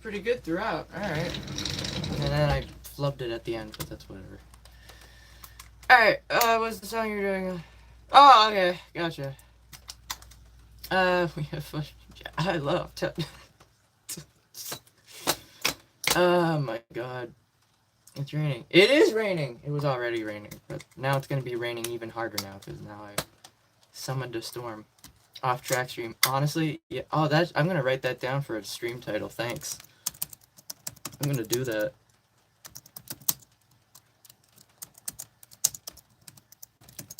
Pretty good throughout. Alright. And then I flubbed it at the end, but that's whatever. Alright, what's the song you're doing? Oh, okay. Gotcha. We have I love oh my god. It's raining. It is raining! It was already raining, but now it's gonna be raining even harder now, because now I summoned a storm. Off-track stream. Honestly, yeah. Oh, I'm gonna write that down for a stream title. Thanks. I'm gonna do that.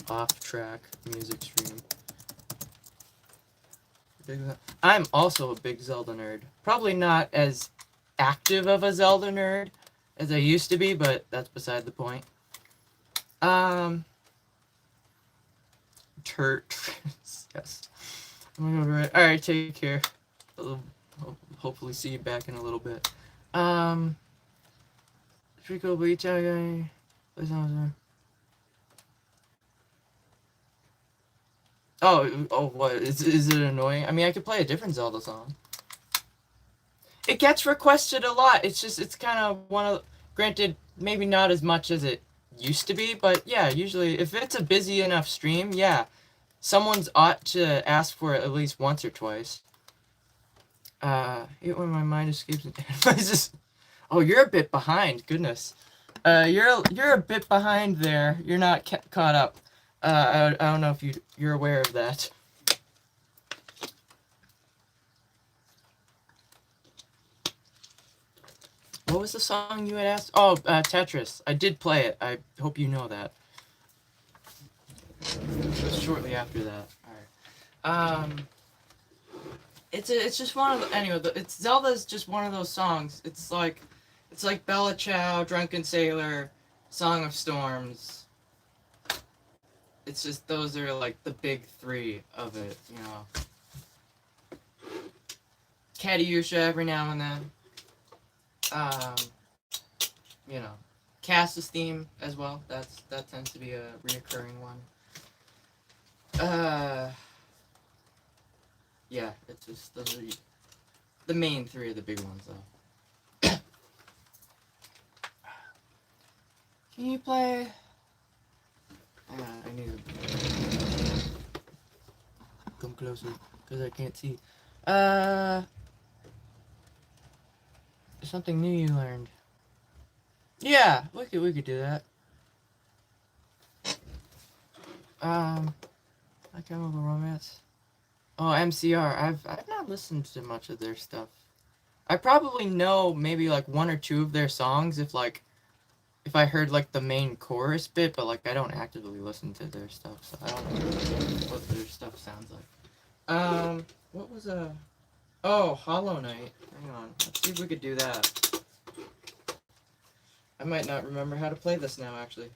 Off-track music stream. I'm also a big Zelda nerd. Probably not as active of a Zelda nerd as I used to be, but that's beside the point. Yes. I'm gonna go right. Alright, take care. I'll hopefully see you back in a little bit. Trico Bleach, oh, what? Is it annoying? I mean, I could play a different Zelda song. It gets requested a lot. It's kind of one of, granted, maybe not as much as it used to be, but yeah, usually, if it's a busy enough stream, yeah, someone's ought to ask for it at least once or twice. When my mind escapes and just, oh, you're a bit behind, goodness. You're a bit behind there. You're not caught up. I don't know if you're aware of that. What was the song you had asked? Oh, Tetris. I did play it. I hope you know that. It was shortly after that. All right. It's just one of the, anyway. Zelda's just one of those songs. It's like Bella Ciao, Drunken Sailor, Song of Storms. It's just those are like the big three of it, you know. Katyusha every now and then. You know, Cass's theme as well. That tends to be a reoccurring one. Yeah, it's just the main three are the big ones though. Can you play? I need to come closer because I can't see. something new you learned? Yeah, we could do that. My Chemical Romance. Oh, MCR. I've not listened to much of their stuff. I probably know maybe like one or two of their songs if I heard like the main chorus bit, but like I don't actively listen to their stuff, so I don't know what their stuff sounds like. What was Oh, Hollow Knight. Hang on. Let's see if we could do that. I might not remember how to play this now, actually.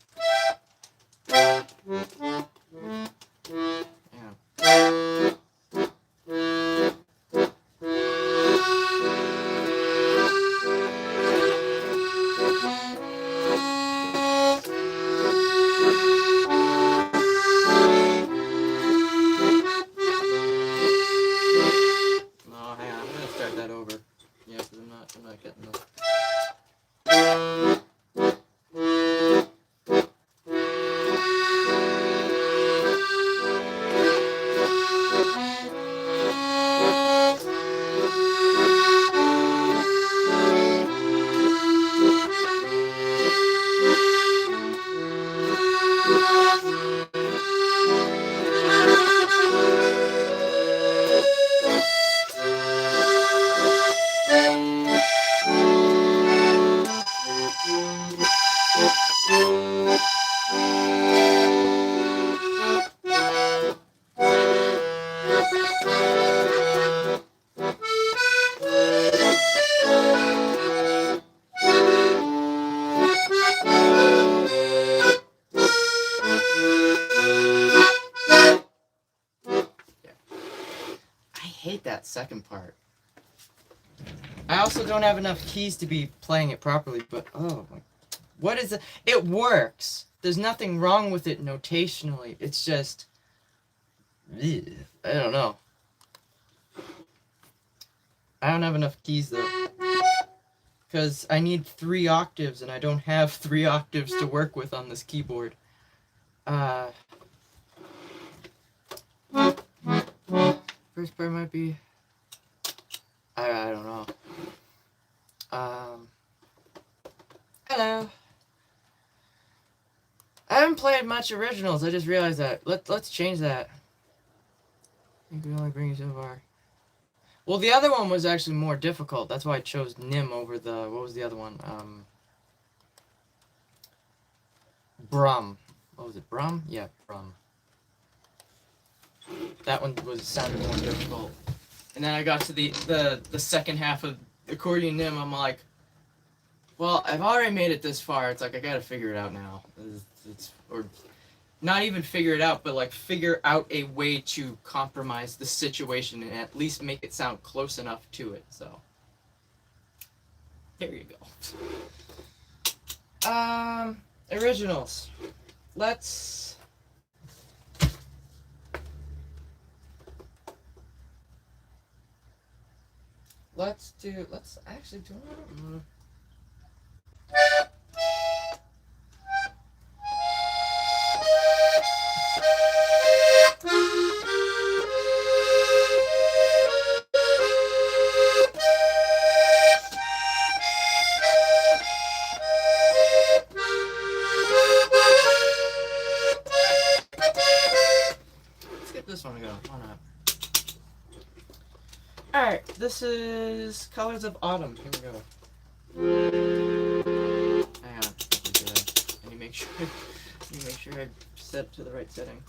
Yeah. Oh, hang on. I'm gonna start that over. Yeah, because I'm not getting this. I hate that second part. I also don't have enough keys to be playing it properly, but oh my, what is it? It works. There's nothing wrong with it notationally. It's just, I don't know. I don't have enough keys though, because I need 3 octaves and I don't have 3 octaves to work with on this keyboard. First part might be, I don't know. Hello. I haven't played much originals. I just realized that. Let's change that. I think we only bring you so far. Well, the other one was actually more difficult. That's why I chose Nim over the, what was the other one? Brum. What was it? Brum? Yeah, Brum. That one sounded more difficult. And then I got to the second half of Accordion Nim. I'm like, well, I've already made it this far. It's like I gotta figure it out now. Or not even figure it out, but like figure out a way to compromise the situation and at least make it sound close enough to it. So there you go. Originals. Let's actually do it. Let's get this one going. Why not? Alright, this is Colors of Autumn. Here we go. Hang on. Let me make sure I set it to the right setting.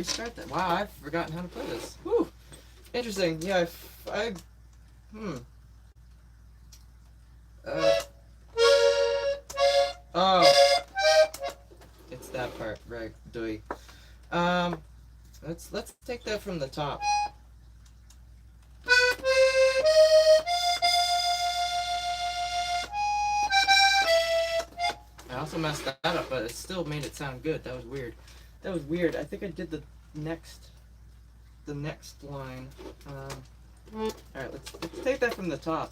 restart that. Wow, I've forgotten how to play this. Whew. Interesting. Yeah, hmm. Uh, oh, it's that part, right? Doi. Um, let's take that from the top. I also messed that up, but it still made it sound good. That was weird. That was weird. I think I did the next line. All right, let's take that from the top.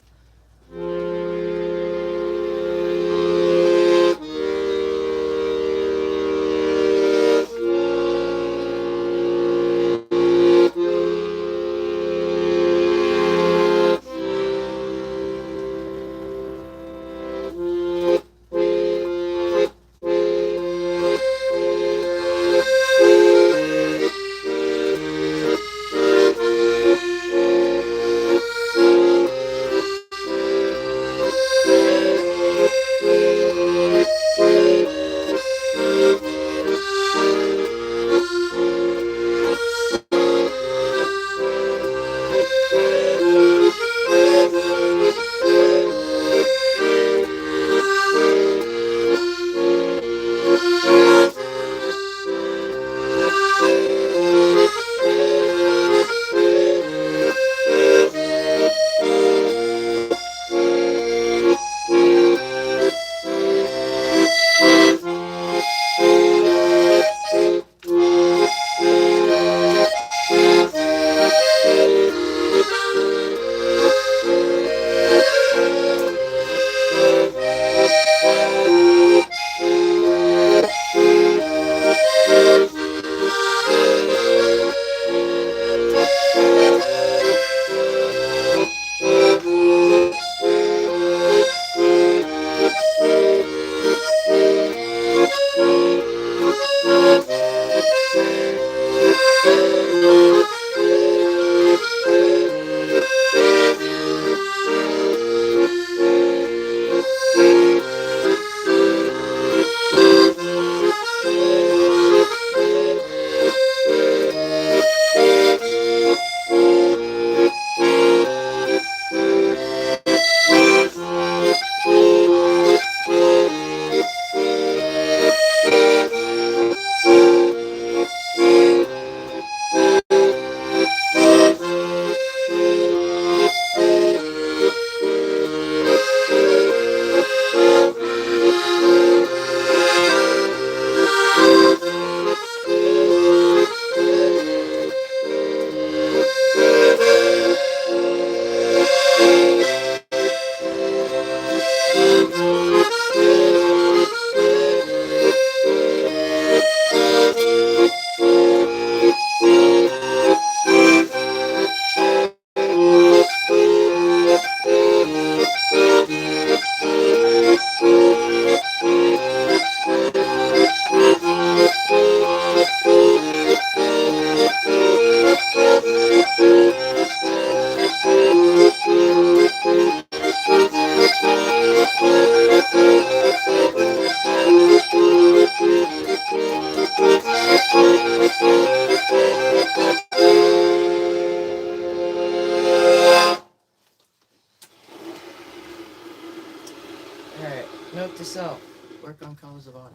Alright, note to self. Work on Colors of Autumn.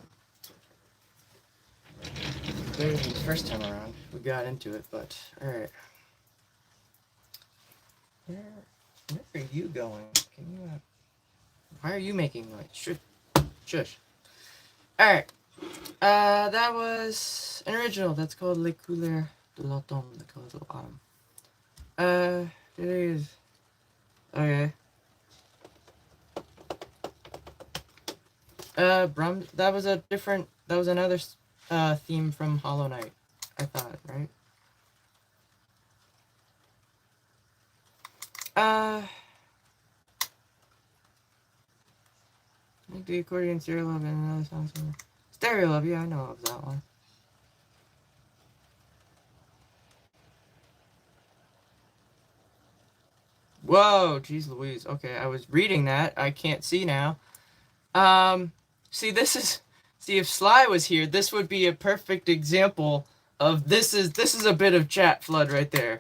Better than the first time around. We got into it, but alright. Where are you going? Can you, why are you making noise? Shush. Alright. That was an original. That's called Les Couleurs de l'Automne, the Colors of Autumn. It is. Okay. That was a different, that was another, theme from Hollow Knight, I thought, right? Like the accordion, Stereo Love, and another song. Stereo Love, yeah, I know of that one. Whoa, jeez Louise. Okay, I was reading that. I can't see now. See, if Sly was here, this would be a perfect example of this is a bit of chat flood right there.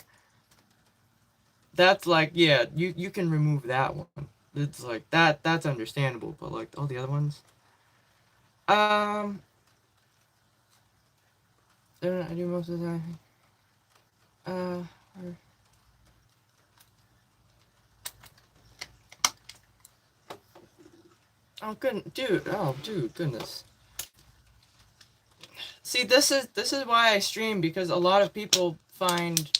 That's like, yeah, you can remove that one. It's like that's understandable, but like all the other ones. I do most of the time. Uh, oh good, dude. Oh, dude, goodness. See, this is why I stream, because a lot of people find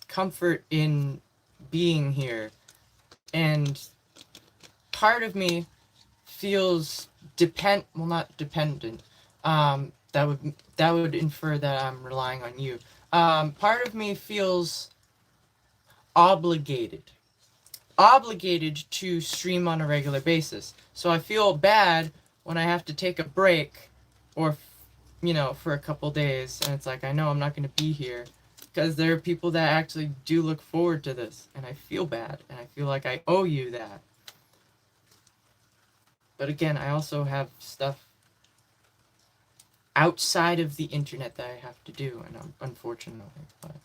comfort in being here, and part of me feels not dependent. That would infer that I'm relying on you. Part of me feels obligated to stream on a regular basis. So I feel bad when I have to take a break, or for a couple days, and it's like, I know I'm not going to be here, because there are people that actually do look forward to this, and I feel bad, and I feel like I owe you that. But again, I also have stuff outside of the internet that I have to do, and unfortunately, but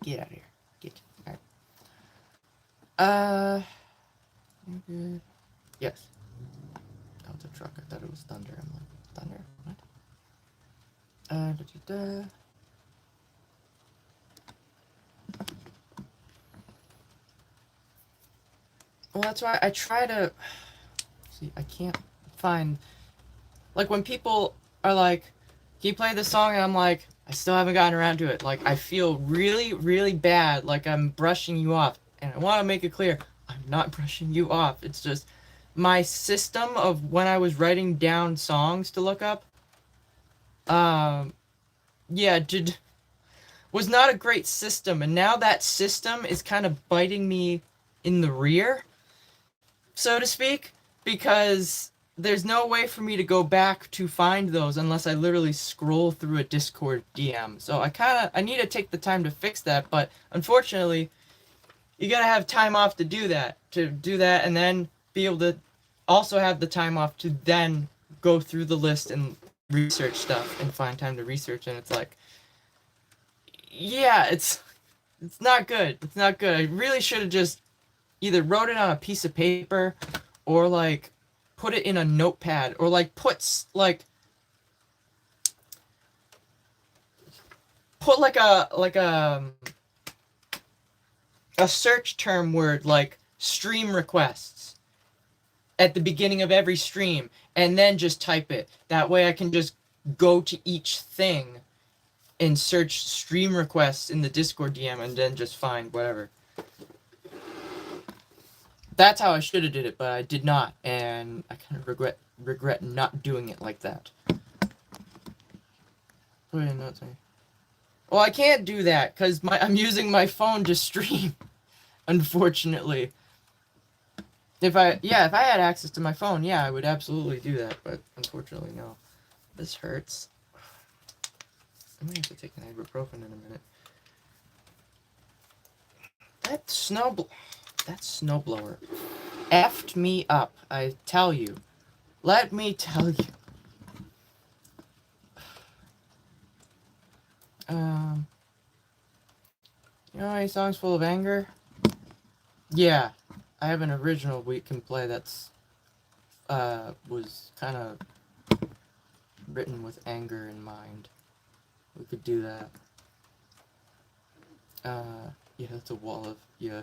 get out of here. Get. Alright. Good. Yes. That was a truck. I thought it was thunder. I'm like, thunder? What? Well, that's why I try to... See, I can't find... Like, when people are like, can you play this song? And I'm like, I still haven't gotten around to it. Like, I feel really, really bad, like I'm brushing you off. And I want to make it clear, I'm not brushing you off. It's just my system of when I was writing down songs to look up, yeah, was not a great system. And now that system is kind of biting me in the rear, so to speak, because there's no way for me to go back to find those unless I literally scroll through a Discord DM. So I need to take the time to fix that, but unfortunately, you gotta have time off to do that, and then be able to also have the time off to then go through the list and research stuff and find time to research, and it's like, yeah, it's not good. It's not good. I really should have just either wrote it on a piece of paper, or like put it in a notepad, or like put like a search term word like stream requests at the beginning of every stream, and then just type it. That way I can just go to each thing and search stream requests in the Discord DM, and then just find whatever. That's how I should have did it, but I did not, and I kind of regret not doing it like that. Put in notes. Well, I can't do that because I'm using my phone to stream. Unfortunately, if I had access to my phone, yeah, I would absolutely do that. But unfortunately, no. This hurts. I might have to take an ibuprofen in a minute. That snowblower effed me up, I tell you. Let me tell you. You know any songs full of anger? Yeah, I have an original we can play that's was kind of written with anger in mind. We could do that. Yeah, that's a wall of, yeah.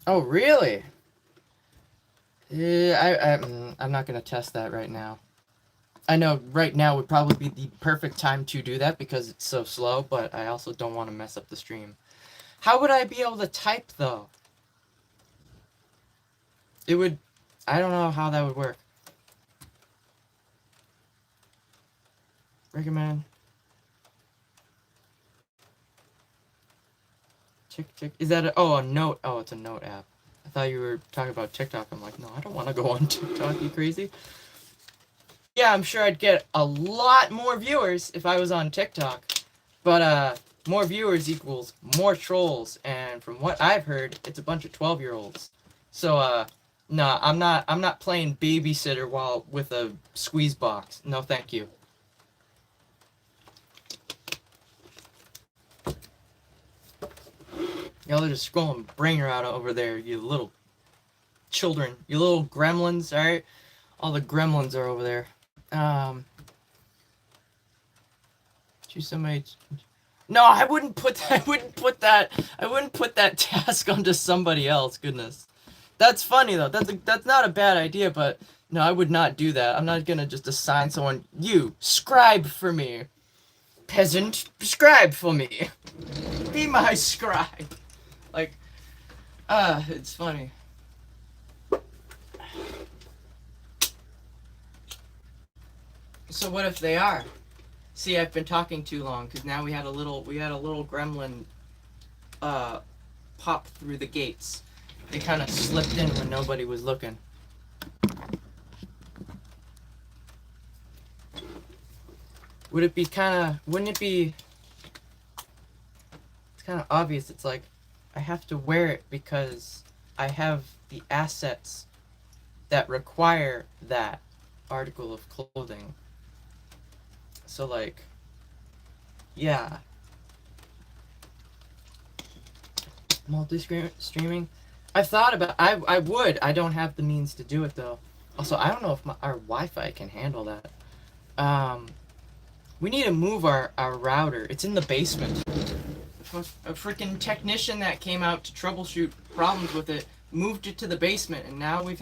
Oh, really? Yeah, I'm not gonna test that right now. I know right now would probably be the perfect time to do that because it's so slow, but I also don't want to mess up the stream. How would I be able to type, though? It would... I don't know how that would work. Recommend. Tick. Is that a note? Oh, it's a note app. I thought you were talking about TikTok. I'm like, no, I don't want to go on TikTok. You crazy? Yeah, I'm sure I'd get a lot more viewers if I was on TikTok. But more viewers equals more trolls, and from what I've heard, it's a bunch of 12-year-olds. So no, I'm not playing babysitter while with a squeeze box. No, thank you. Y'all are just scrolling brainer out over there, you little children, you little gremlins. All right, all the gremlins are over there. Choose somebody. No, I wouldn't put that. I wouldn't put that task onto somebody else. Goodness, that's funny though. That's not a bad idea, but no, I would not do that. I'm not gonna just assign someone. You scribe for me, peasant. Scribe for me. Be my scribe. Like, it's funny. So what if they are? See, I've been talking too long because now we had a little gremlin pop through the gates. They kind of slipped in when nobody was looking. Wouldn't it be, it's kind of obvious. It's like, I have to wear it because I have the assets that require that article of clothing. So like, yeah. Multi-streaming? I've thought about, I would. I don't have the means to do it though. Also, I don't know if our Wi-Fi can handle that. We need to move our router. It's in the basement. A freaking technician that came out to troubleshoot problems with it moved it to the basement, and now we've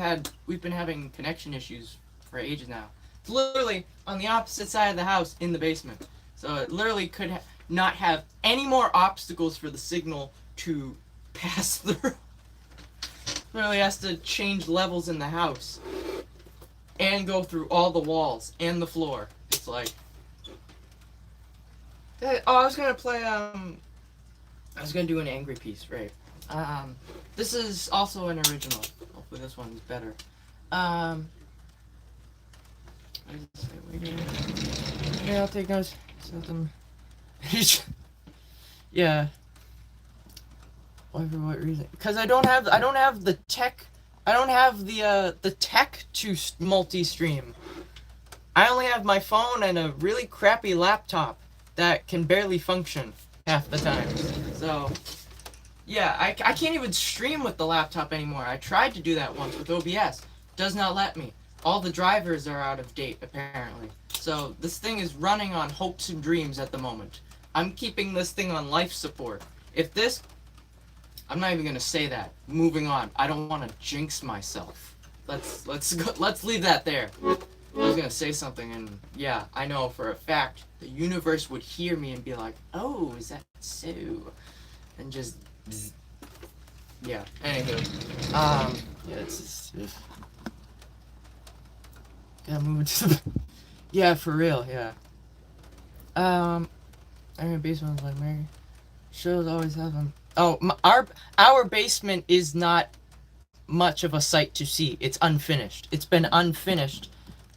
been having connection issues for ages now. It's literally on the opposite side of the house in the basement. So it literally could not have any more obstacles for the signal to pass through. Literally has to change levels in the house and go through all the walls and the floor. It's like, oh, I was gonna play I was gonna do an angry piece, right? This is also an original. Hopefully this one's better. What does it say? Wait, yeah, I'll take notes. Something. Yeah. Why, for what reason? Because I don't have the tech. I don't have the tech to multi-stream. I only have my phone and a really crappy laptop that can barely function half the time. So, yeah, I can't even stream with the laptop anymore. I tried to do that once with OBS. Does not let me. All the drivers are out of date, apparently. So, this thing is running on hopes and dreams at the moment. I'm keeping this thing on life support. If this... I'm not even gonna say that. Moving on. I don't want to jinx myself. Let's leave that there. I was gonna say something, and yeah, I know for a fact the universe would hear me and be like, "Oh, is that so?" And just, yeah. Anywho, yeah, it's just, gotta move it to the, yeah, for real, yeah. I'm in basement like Mary. Shows always have them. Oh, our basement is not much of a sight to see. It's unfinished. It's been unfinished.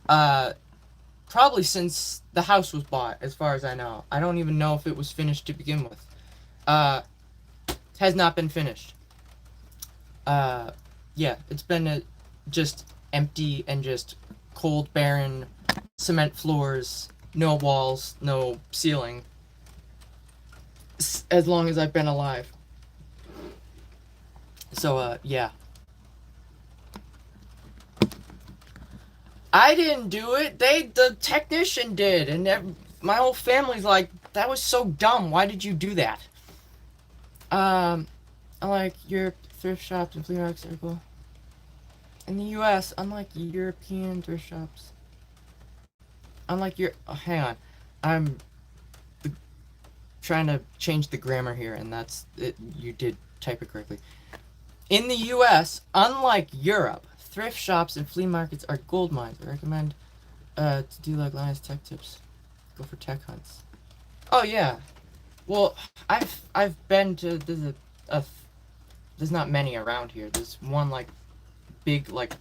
Probably since the house was bought, as far as I know. I don't even know if it was finished to begin with. Has not been finished. Yeah, it's been just empty and just cold, barren, cement floors, no walls, no ceiling. As long as I've been alive. So, yeah. I didn't do it. The technician did, and my whole family's like, "That was so dumb. Why did you do that?" I like Europe thrift shops and flea markets are cool. In the U.S., unlike European thrift shops, hang on, I'm trying to change the grammar here, and that's it. You did type it correctly. In the U.S., unlike Europe, thrift shops and flea markets are gold mines. I recommend to do like Linus Tech Tips. Go for tech hunts. Oh yeah. Well, I've been to there's not many around here. There's one like big like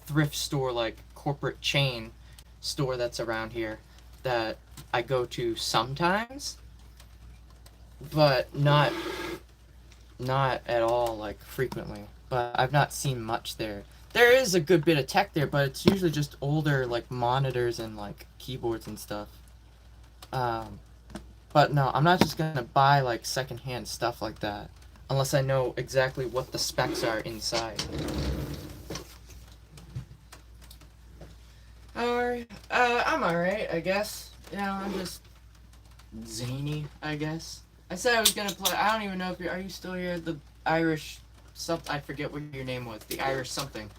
thrift store like corporate chain store that's around here that I go to sometimes, but not at all like frequently. But I've not seen much there. There is a good bit of tech there, but it's usually just older like monitors and like keyboards and stuff. Um, but no, I'm not just gonna buy like secondhand stuff like that unless I know exactly what the specs are inside. Alright, I'm alright, I guess. I'm just zany, I guess. I said I was gonna play. I don't even know if are you still here? The Irish something. I forget what your name was. The Irish something.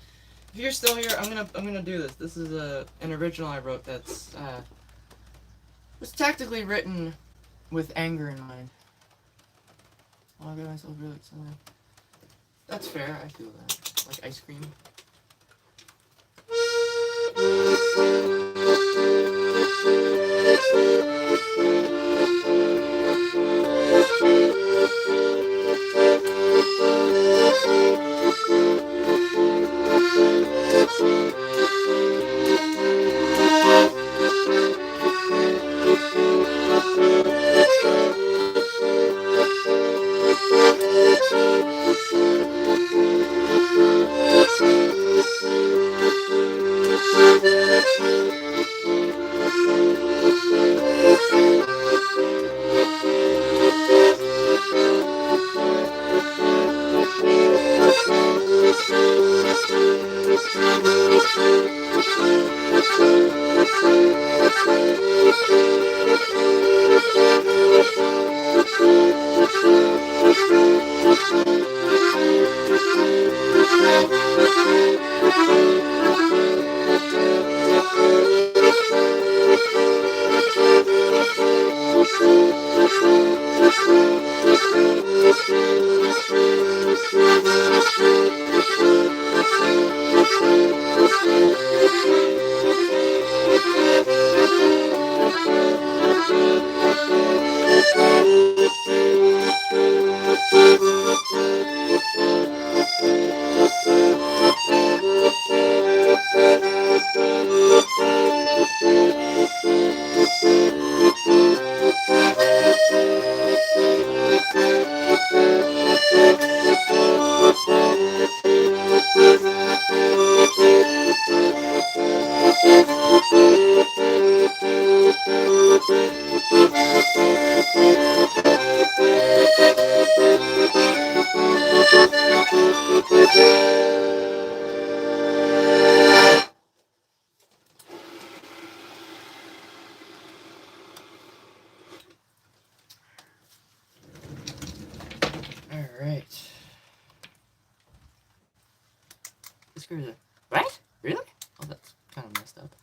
If you're still here, I'm gonna do this. This is an original I wrote that's was tactically written with anger in mind. Oh, I got myself really excited. That's fair. I feel that. Like ice cream. Alright. This cruiser. What? Really? Oh, that's kind of messed up.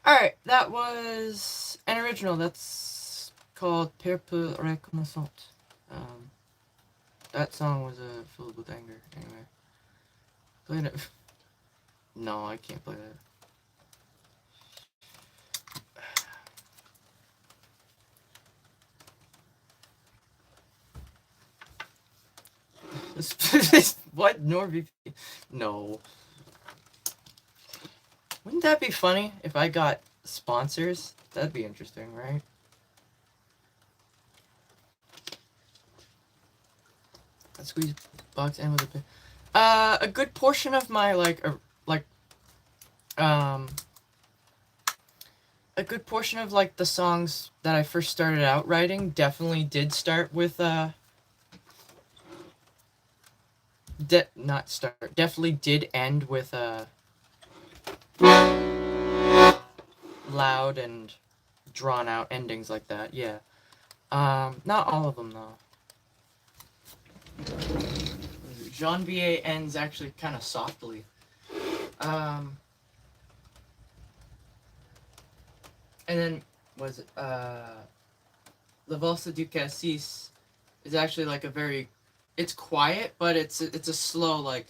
Alright, that was an original. That's called Purple Reconnaissance. That song was filled with anger. Anyway. Playing it. No, I can't play that. What? NordVPN? No. Wouldn't that be funny if I got sponsors? That'd be interesting, right? A squeeze box and with a good portion of my a good portion of like the songs that I first started out writing definitely did start with definitely did end with loud and drawn out endings like that. Yeah. Not all of them though. Janvier ends actually kind of softly. And then was it La Valsa du Cassis is actually like a very, it's quiet, but it's a slow like.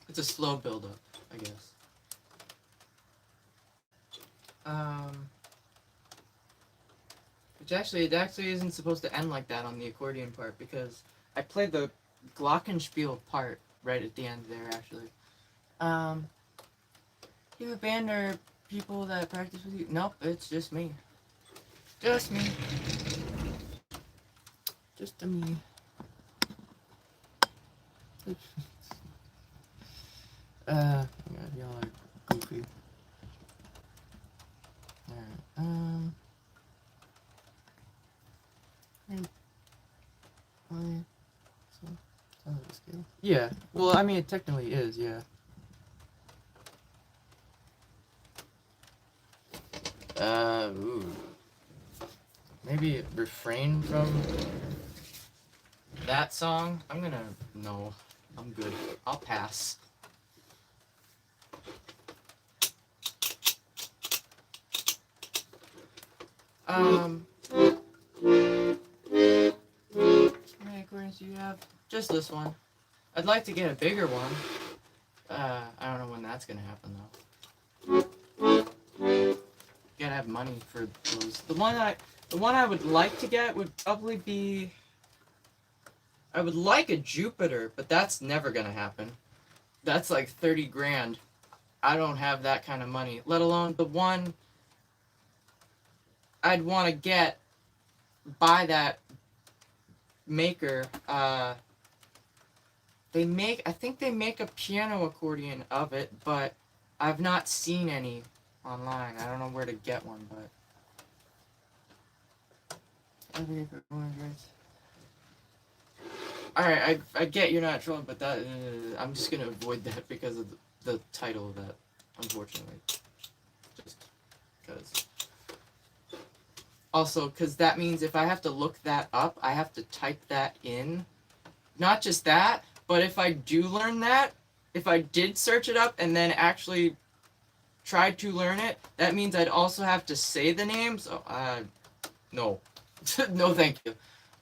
It's a slow build up, I guess. Um, which actually, it actually isn't supposed to end like that on the accordion part because I played the glockenspiel part right at the end there, actually. Um, you have a band or people that practice with you? Nope, it's just me. Just me. Just a me. God, y'all are goofy. Alright, yeah, well, I mean, it technically is, yeah. Ooh. Maybe refrain from that song? No, I'm good. I'll pass. How many accordions do you have? Just this one. I'd like to get a bigger one. I don't know when that's gonna happen though. Gotta have money for those. The one I would like to get would probably be. I would like a Jupiter, but that's never gonna happen. That's like 30 grand. I don't have that kind of money. Let alone the one I'd want to get by that maker. I think they make a piano accordion of it, but I've not seen any online. I don't know where to get one, but. Alright, I get you're not trolling, but that I'm just gonna avoid that because of the title of that, unfortunately. Just because. Also, because that means if I have to look that up, I have to type that in. Not just that, but if I do learn that, if I did search it up and then actually tried to learn it, that means I'd also have to say the name. So, no, no, thank you.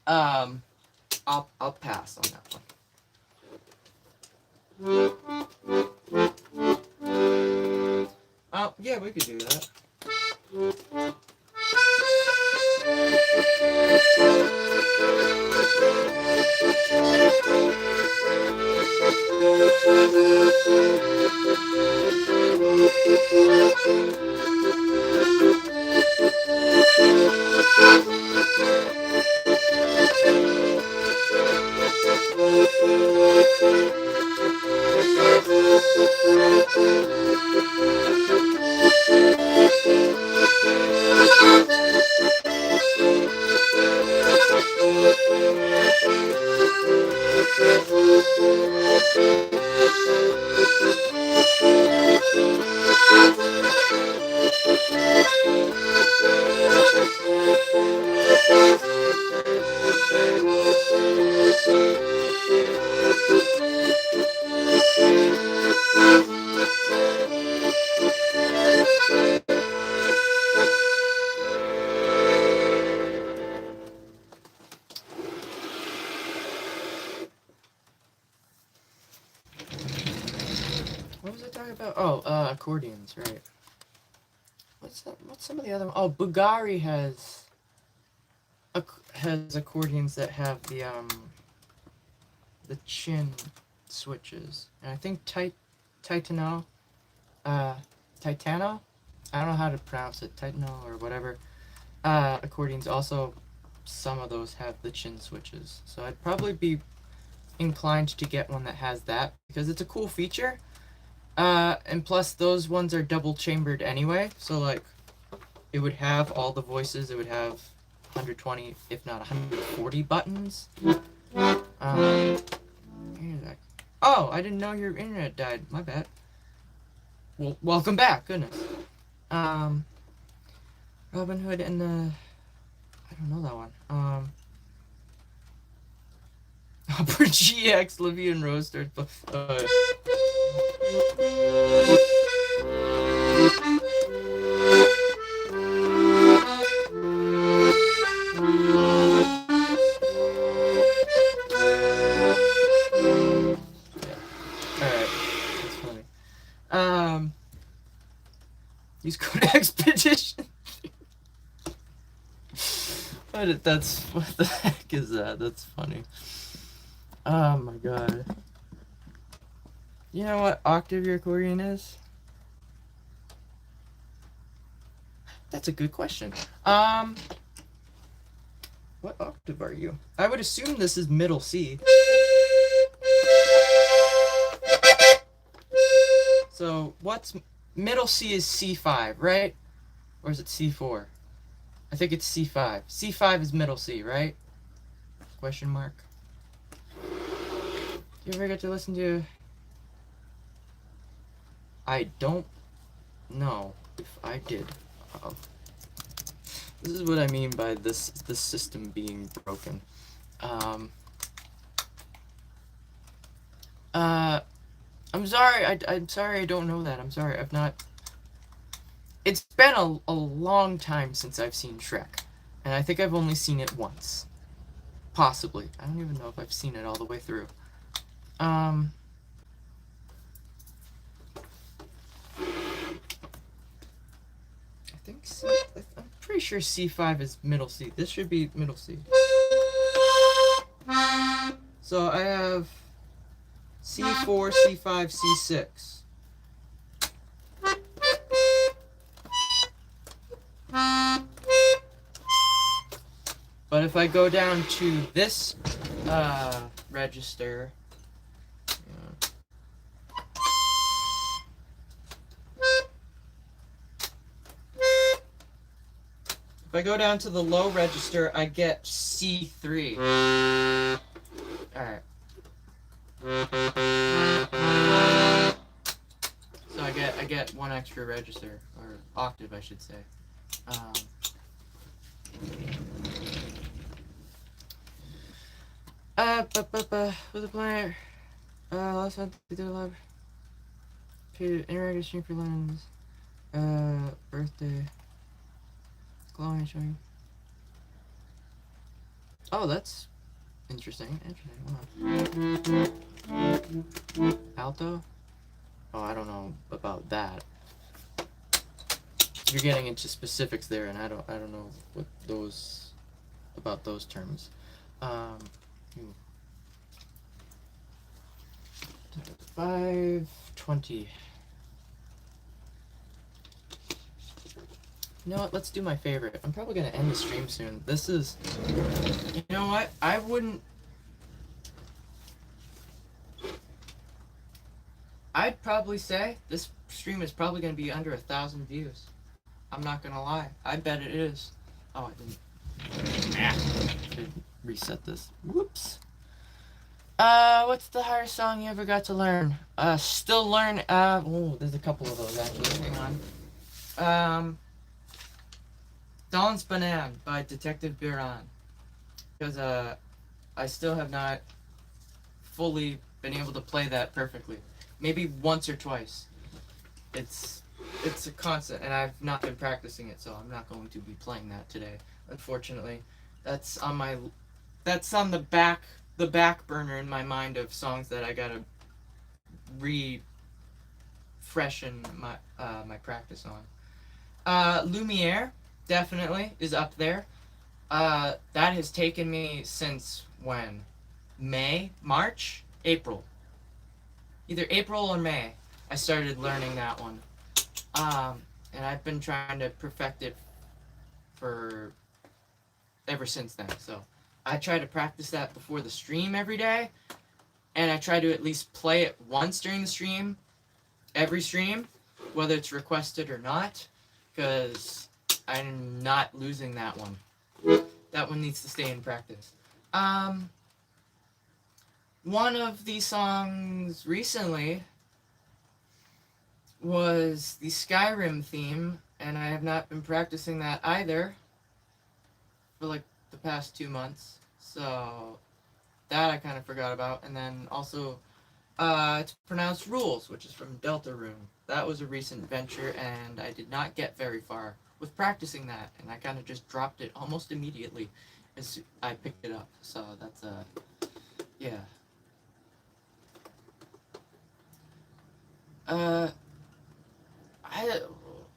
I'll pass on that one. Oh, yeah, we could do that. What was I talking about? Oh, accordions, right. What's some of the other? Oh, Bugari has accordions that have the chin switches, and I think Titano, Titano, I don't know how to pronounce it, Titano or whatever. Accordions also, some of those have the chin switches, so I'd probably be inclined to get one that has that because it's a cool feature. And plus those ones are double chambered anyway, so like it would have all the voices, it would have 120 if not 140 buttons. Oh, I didn't know your internet died, my bad. Well, welcome back, goodness. Robin Hood and the, I don't know that one. Opera GX, Livy and Roaster. You Please go to expedition. What the heck is that? That's funny. Oh my god. You know what octave your accordion is? That's a good question. What octave are you? I would assume this is middle C. So what's middle C is C5, right? Or is it C4? I think it's C5. C5 is middle C, right? Question mark. You ever get to listen to... I don't know if I did. This is what I mean by this system being broken. I'm sorry. I'm sorry. I don't know that. I'm sorry. I've not. It's been a long time since I've seen Shrek, and I think I've only seen it once, possibly. I don't even know if I've seen it all the way through. I think I'm pretty sure C5 is middle C. This should be middle C. So I have C4, C5, C6. But if I go down to this register, if I go down to the low register, I get C3. Alright. So I get one extra register, or octave I should say. With a player. Last month we did a live interactive stream for Lennon's birthday. Glowing showing. Oh, that's interesting. Wow. Alto? Oh, I don't know about that. You're getting into specifics there, and I don't know what about those terms. 520. You know what? Let's do my favorite. I'm probably gonna end the stream soon. This is. You know what? I'd probably say this stream is probably gonna be under 1,000 views. I'm not gonna lie. I bet it is. Oh, I didn't. Should reset this. Whoops. What's the hardest song you ever got to learn? Still learn. Oh, there's a couple of those actually. Hang on. Dawn's Banan by Detective Biran. Because, I still have not fully been able to play that perfectly. Maybe once or twice. It's a constant, and I've not been practicing it, so I'm not going to be playing that today. Unfortunately, that's on the back burner in my mind of songs that I gotta refreshen my practice on. Lumiere definitely is up there. That has taken me since when? March? April. Either April or May, I started learning that one. And I've been trying to perfect it ever since then. So I try to practice that before the stream every day, and I try to at least play it once during the stream, every stream, whether it's requested or not, because I'm not losing that one. That one needs to stay in practice. One of the songs recently was the Skyrim theme, and I have not been practicing that either for like the past 2 months, so that I kind of forgot about. And then also it's pronounced Rules, which is from Deltarune. That was a recent venture, and I did not get very far with practicing that, and I kind of just dropped it almost immediately as I picked it up. So that's yeah.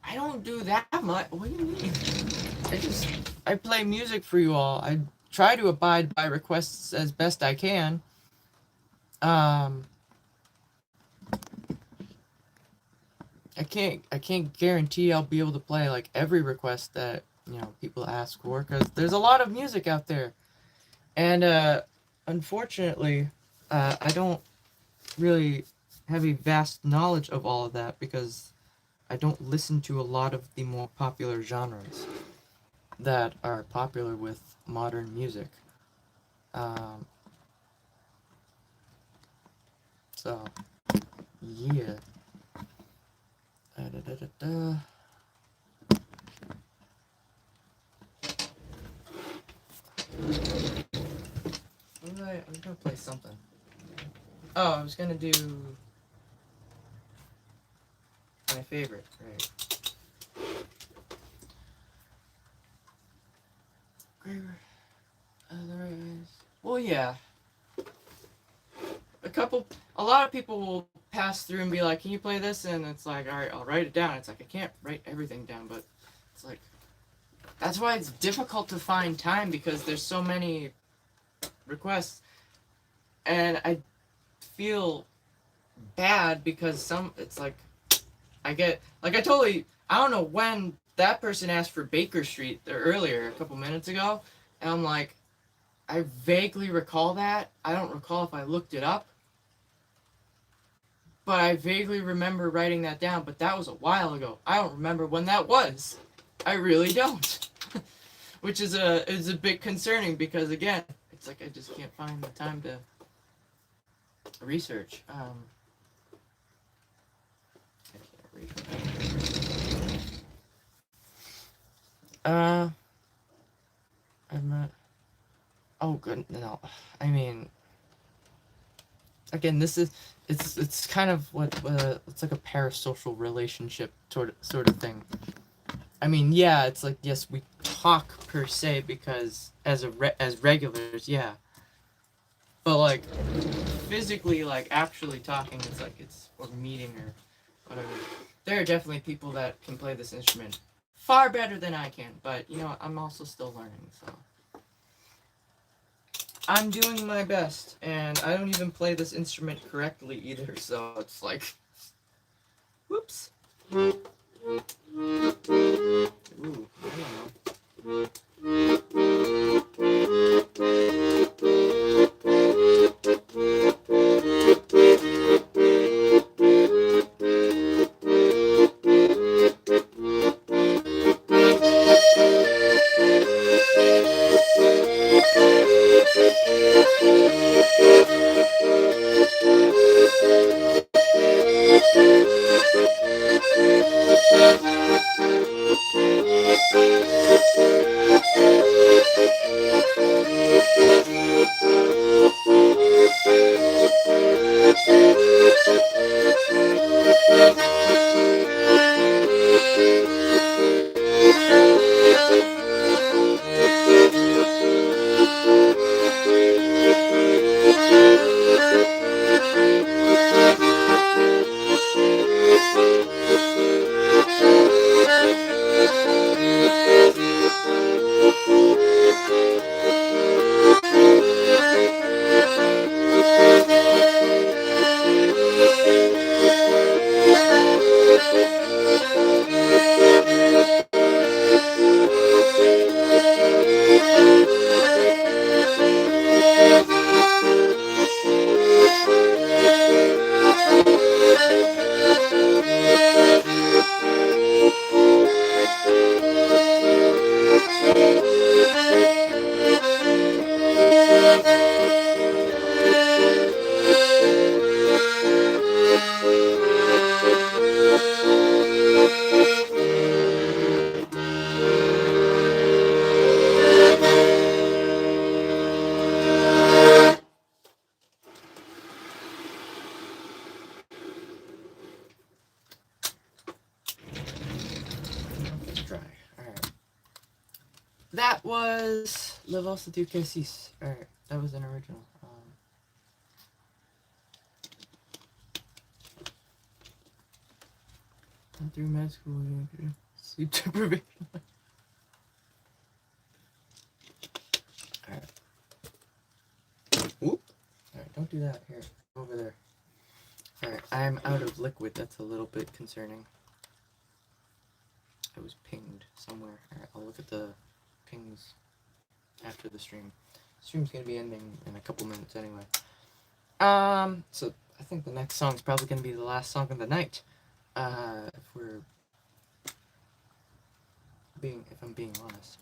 I don't do that much. What do you mean? I play music for you all. I try to abide by requests as best I can. Um, I can't guarantee I'll be able to play like every request that people ask for, because there's a lot of music out there, and unfortunately, I don't really have a vast knowledge of all of that because I don't listen to a lot of the more popular genres that are popular with modern music. Um, so yeah. Da-da-da-da-da. I was gonna play something. Oh, I was gonna do my favorite, right? Otherwise, well, yeah. A lot of people will pass through and be like, "Can you play this?" And it's like, "All right, I'll write it down." It's like I can't write everything down, but it's like that's why it's difficult to find time because there's so many requests, and I feel bad because it's like I get like I don't know when that person asked for Baker Street earlier a couple minutes ago, and I'm like, I vaguely recall that. I don't recall if I looked it up, but I vaguely remember writing that down. But that was a while ago. I don't remember when that was. I really don't, which is a bit concerning because again, it's like I just can't find the time to research. I can't read. I'm not. Oh, good. No, I mean, again, this is it's kind of what it's like a parasocial relationship sort of thing. I mean, yeah, it's like yes, we talk per se because as regulars, yeah, but like physically, like actually talking, it's like it's or meeting or whatever. There are definitely people that can play this instrument far better than I can, but I'm also still learning, so. I'm doing my best, and I don't even play this instrument correctly either, so it's like, whoops. Ooh, I don't know. Try. Alright. That was Le Valse du Cassis. Alright, that was an original. Went through med school. Sleep deprivation. Alright. Whoop. Alright, don't do that. Here, over there. Alright, I'm out of liquid. That's a little bit concerning. I was pinged somewhere. Alright, I'll look at the pings after the stream. The stream's gonna be ending in a couple minutes anyway. So I think the next song's probably gonna be the last song of the night. If I'm being honest.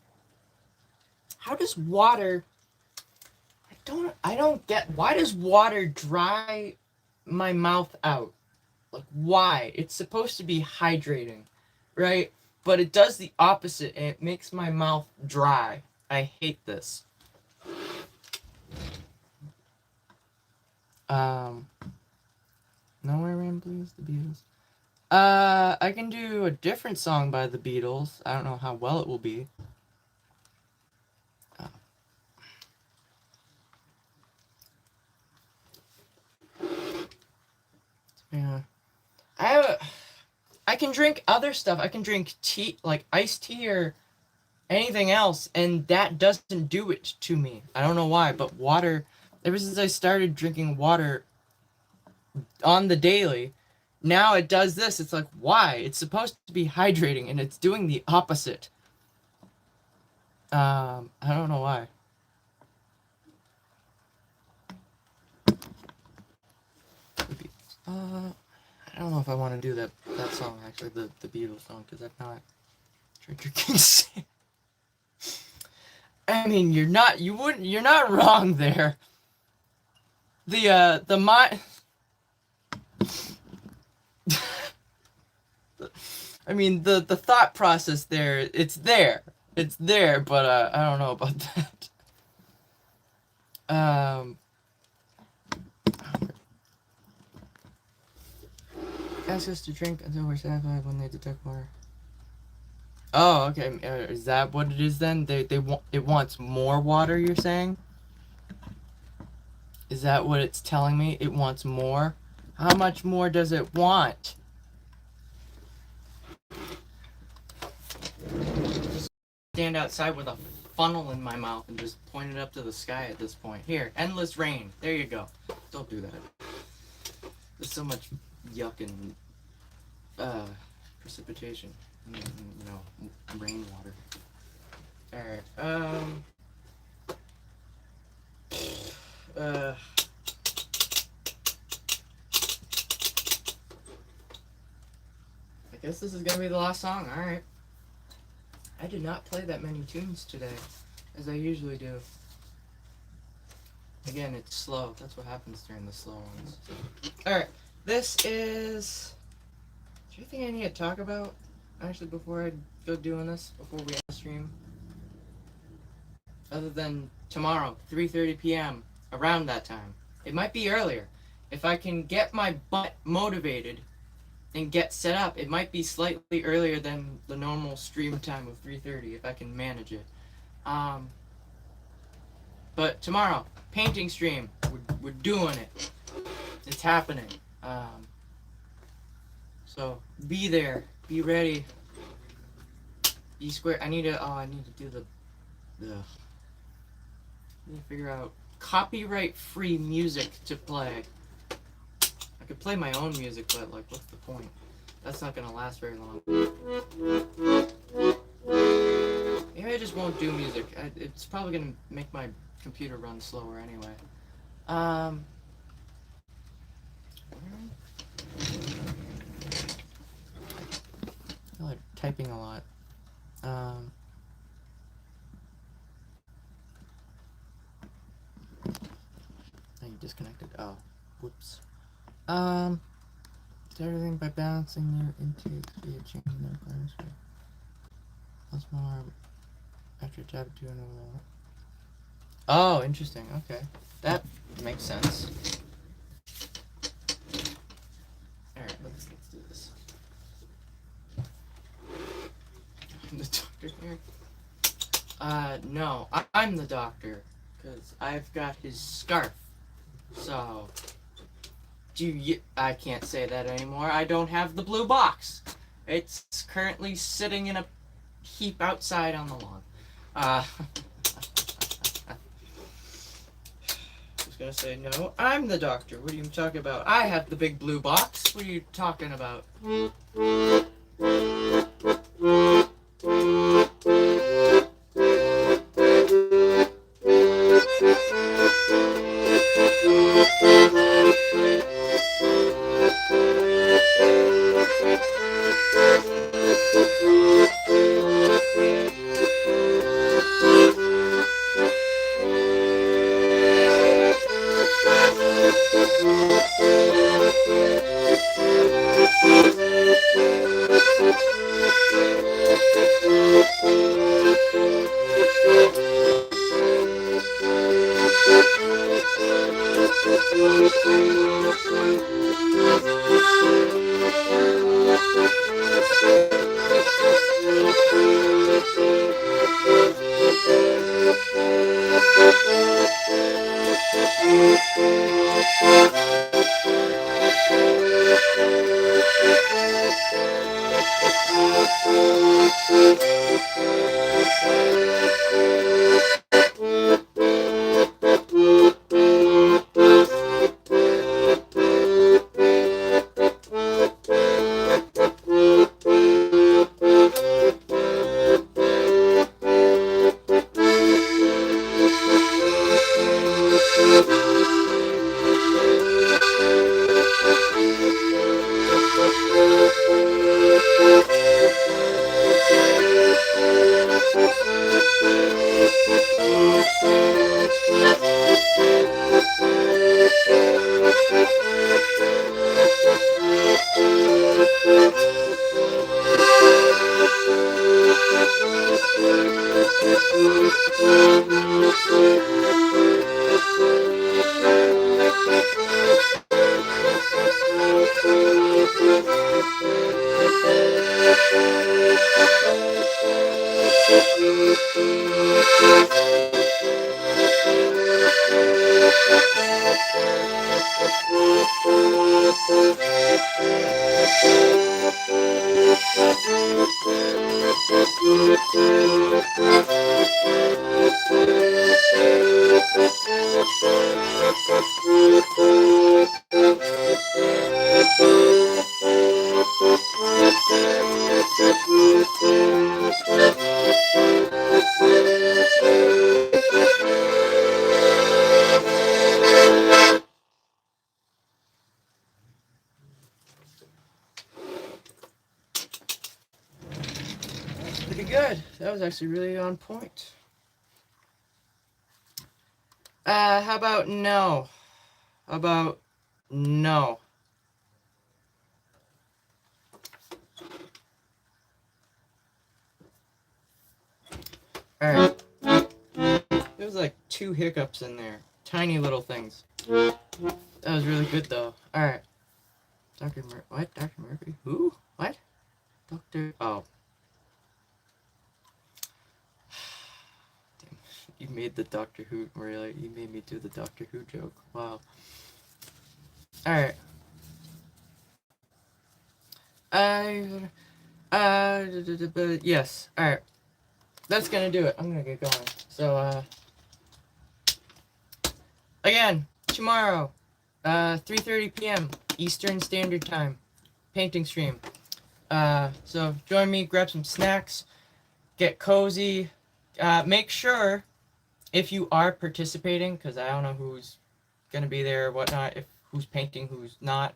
How does water... I don't get... Why does water dry my mouth out? Like, why? It's supposed to be hydrating, right? But it does the opposite, and it makes my mouth dry. I hate this. Nowhere Ran Blues, the Beatles. I can do a different song by the Beatles. I don't know how well it will be. Yeah. I can drink other stuff. I can drink tea, like iced tea or anything else, and that doesn't do it to me. I don't know why, but water, ever since I started drinking water on the daily, now it does this. It's like, why? It's supposed to be hydrating, and it's doing the opposite. I don't know why. I don't know if I want to do that song, actually, the Beatles song, because I've not tried drinking sand. I mean, you're not wrong there. I mean, the thought process there, it's there, but I don't know about that. Ask us to drink until we're satisfied when they detect water. Oh, okay. Is that what it is then? It wants more water, you're saying? Is that what it's telling me? It wants more? How much more does it want? Just stand outside with a funnel in my mouth and just point it up to the sky at this point. Here, endless rain. There you go. Don't do that. There's so much yuck and precipitation. Rainwater. Alright, I guess this is gonna be the last song. Alright. I did not play that many tunes today, as I usually do. Again, it's slow. That's what happens during the slow ones. Alright, this is... Is there anything I need to talk about, actually, before I go doing this? Before we stream? Other than tomorrow, 3:30 p.m., around that time. It might be earlier. If I can get my butt motivated and get set up, it might be slightly earlier than the normal stream time of 3:30, if I can manage it. But tomorrow, painting stream. We're doing it. It's happening. So be there. Be ready. Be square. I need to do the I need to figure out copyright-free music to play. I could play my own music, but like, what's the point? That's not gonna last very long. Maybe I just won't do music. It's probably gonna make my computer run slower anyway. I feel like typing a lot. Now you disconnected. Oh, whoops. Did everything by balancing your intakes via changing the requirements for once more after tab 2 and over. Oh, interesting. Okay, that makes sense. All right, let's do this. I'm the doctor here. No, I'm the doctor because I've got his scarf. So, I can't say that anymore. I don't have the blue box. It's currently sitting in a heap outside on the lawn. Uh, I was gonna say no. I'm the doctor. What are you talking about? I have the big blue box. What are you talking about? Pretty good. That was actually really on point. How about no? How about no? Alright. There was like 2 hiccups in there. Tiny little things. That was really good though. Alright. What? Dr. Murphy? Who? What? Dr. Oh. Damn. You made the Doctor Who, really? You made me do the Doctor Who joke. Wow. Alright. Yes. Alright. That's gonna do it. I'm gonna get going. So, again, tomorrow, 3:30 p.m. Eastern Standard Time, painting stream. So join me, grab some snacks, get cozy. Make sure, if you are participating, because I don't know who's gonna be there or whatnot, if who's painting, who's not.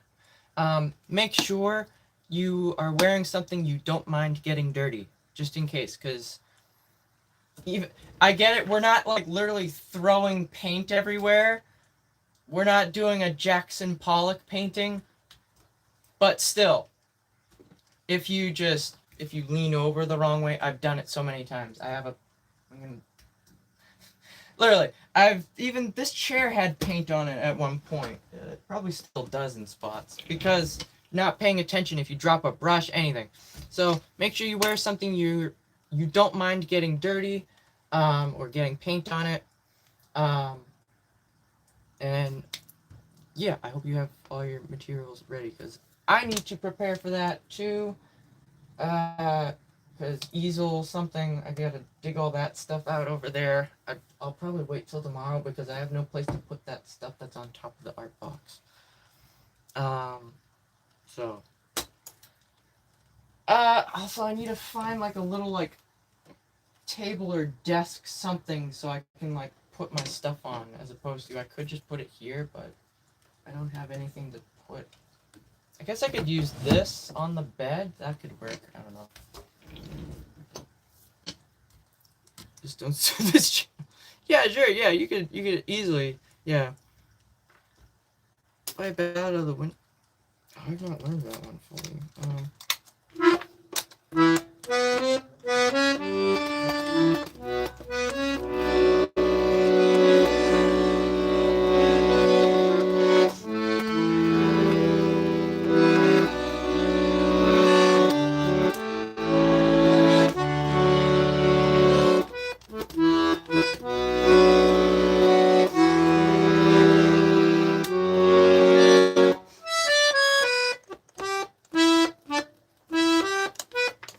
Make sure you are wearing something you don't mind getting dirty, just in case, because even I get it. We're not like literally throwing paint everywhere. We're not doing a Jackson Pollock painting, but still, if you lean over the wrong way, I've done it so many times. Literally, I've even this chair had paint on it at one point. It probably still does in spots because not paying attention if you drop a brush, anything. So make sure you wear something you don't mind getting dirty, or getting paint on it, and yeah, I hope you have all your materials ready because I need to prepare for that too. Because easel something, I gotta dig all that stuff out over there. I'll probably wait till tomorrow because I have no place to put that stuff that's on top of the art box. So. Also I need to find like a little like table or desk something so I can like put my stuff on as opposed to I could just put it here, but I don't have anything to put. I guess I could use this on the bed. That could work. I don't know. Just don't sue this channel. Yeah, sure. Yeah, you could easily. Yeah. Play out of the window. Oh, I've not learned that one fully.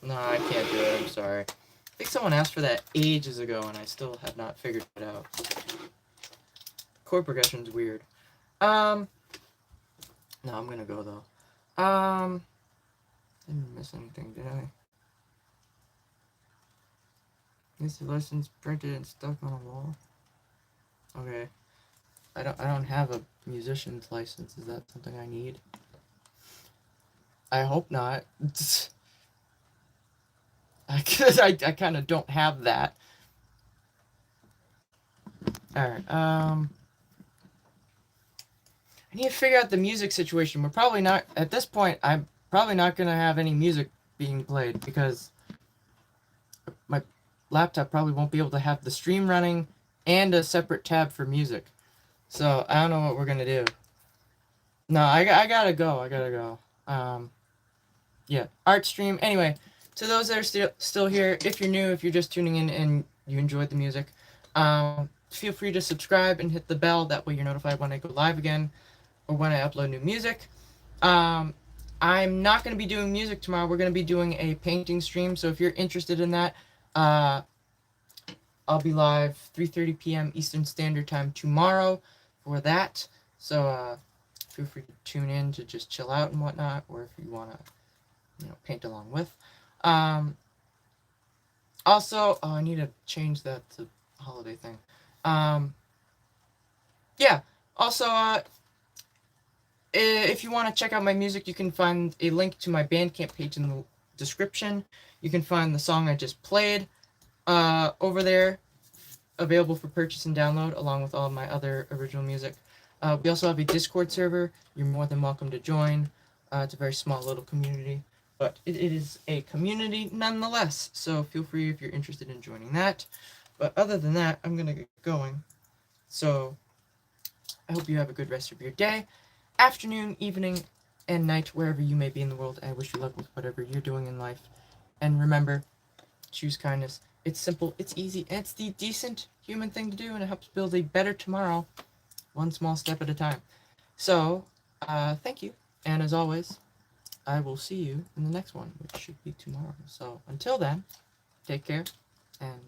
No, I can't do it. I'm sorry. I think someone asked for that ages ago, and I still have not figured it out. Chord progression's weird. No, I'm gonna go though. Didn't miss anything, did I? List of lessons printed and stuck on a wall. Okay. I don't have a musician's license. Is that something I need? I hope not. I kind of don't have that. Alright, I need to figure out the music situation. We're probably not, at this point, I'm probably not going to have any music being played because my laptop probably won't be able to have the stream running and a separate tab for music. So, I don't know what we're going to do. No, I gotta go. Yeah, art stream. Anyway, to those that are still here, if you're new, if you're just tuning in and you enjoyed the music, feel free to subscribe and hit the bell. That way you're notified when I go live again or when I upload new music. I'm not going to be doing music tomorrow. We're going to be doing a painting stream. So if you're interested in that, I'll be live 3:30 p.m. Eastern Standard Time tomorrow for that. So feel free to tune in to just chill out and whatnot, or if you want to, paint along with. Also, I need to change that to holiday thing. Yeah. Also, if you want to check out my music, you can find a link to my Bandcamp page in the description. You can find the song I just played over there, available for purchase and download, along with all of my other original music. We also have a Discord server. You're more than welcome to join. It's a very small little community, but it is a community nonetheless. So feel free if you're interested in joining that. But other than that, I'm going to get going. So I hope you have a good rest of your day, afternoon, evening, and night, wherever you may be in the world. I wish you luck with whatever you're doing in life. And remember, choose kindness. It's simple, it's easy, and it's the decent human thing to do, and it helps build a better tomorrow, one small step at a time. So, thank you, and as always, I will see you in the next one, which should be tomorrow. So, until then, take care, and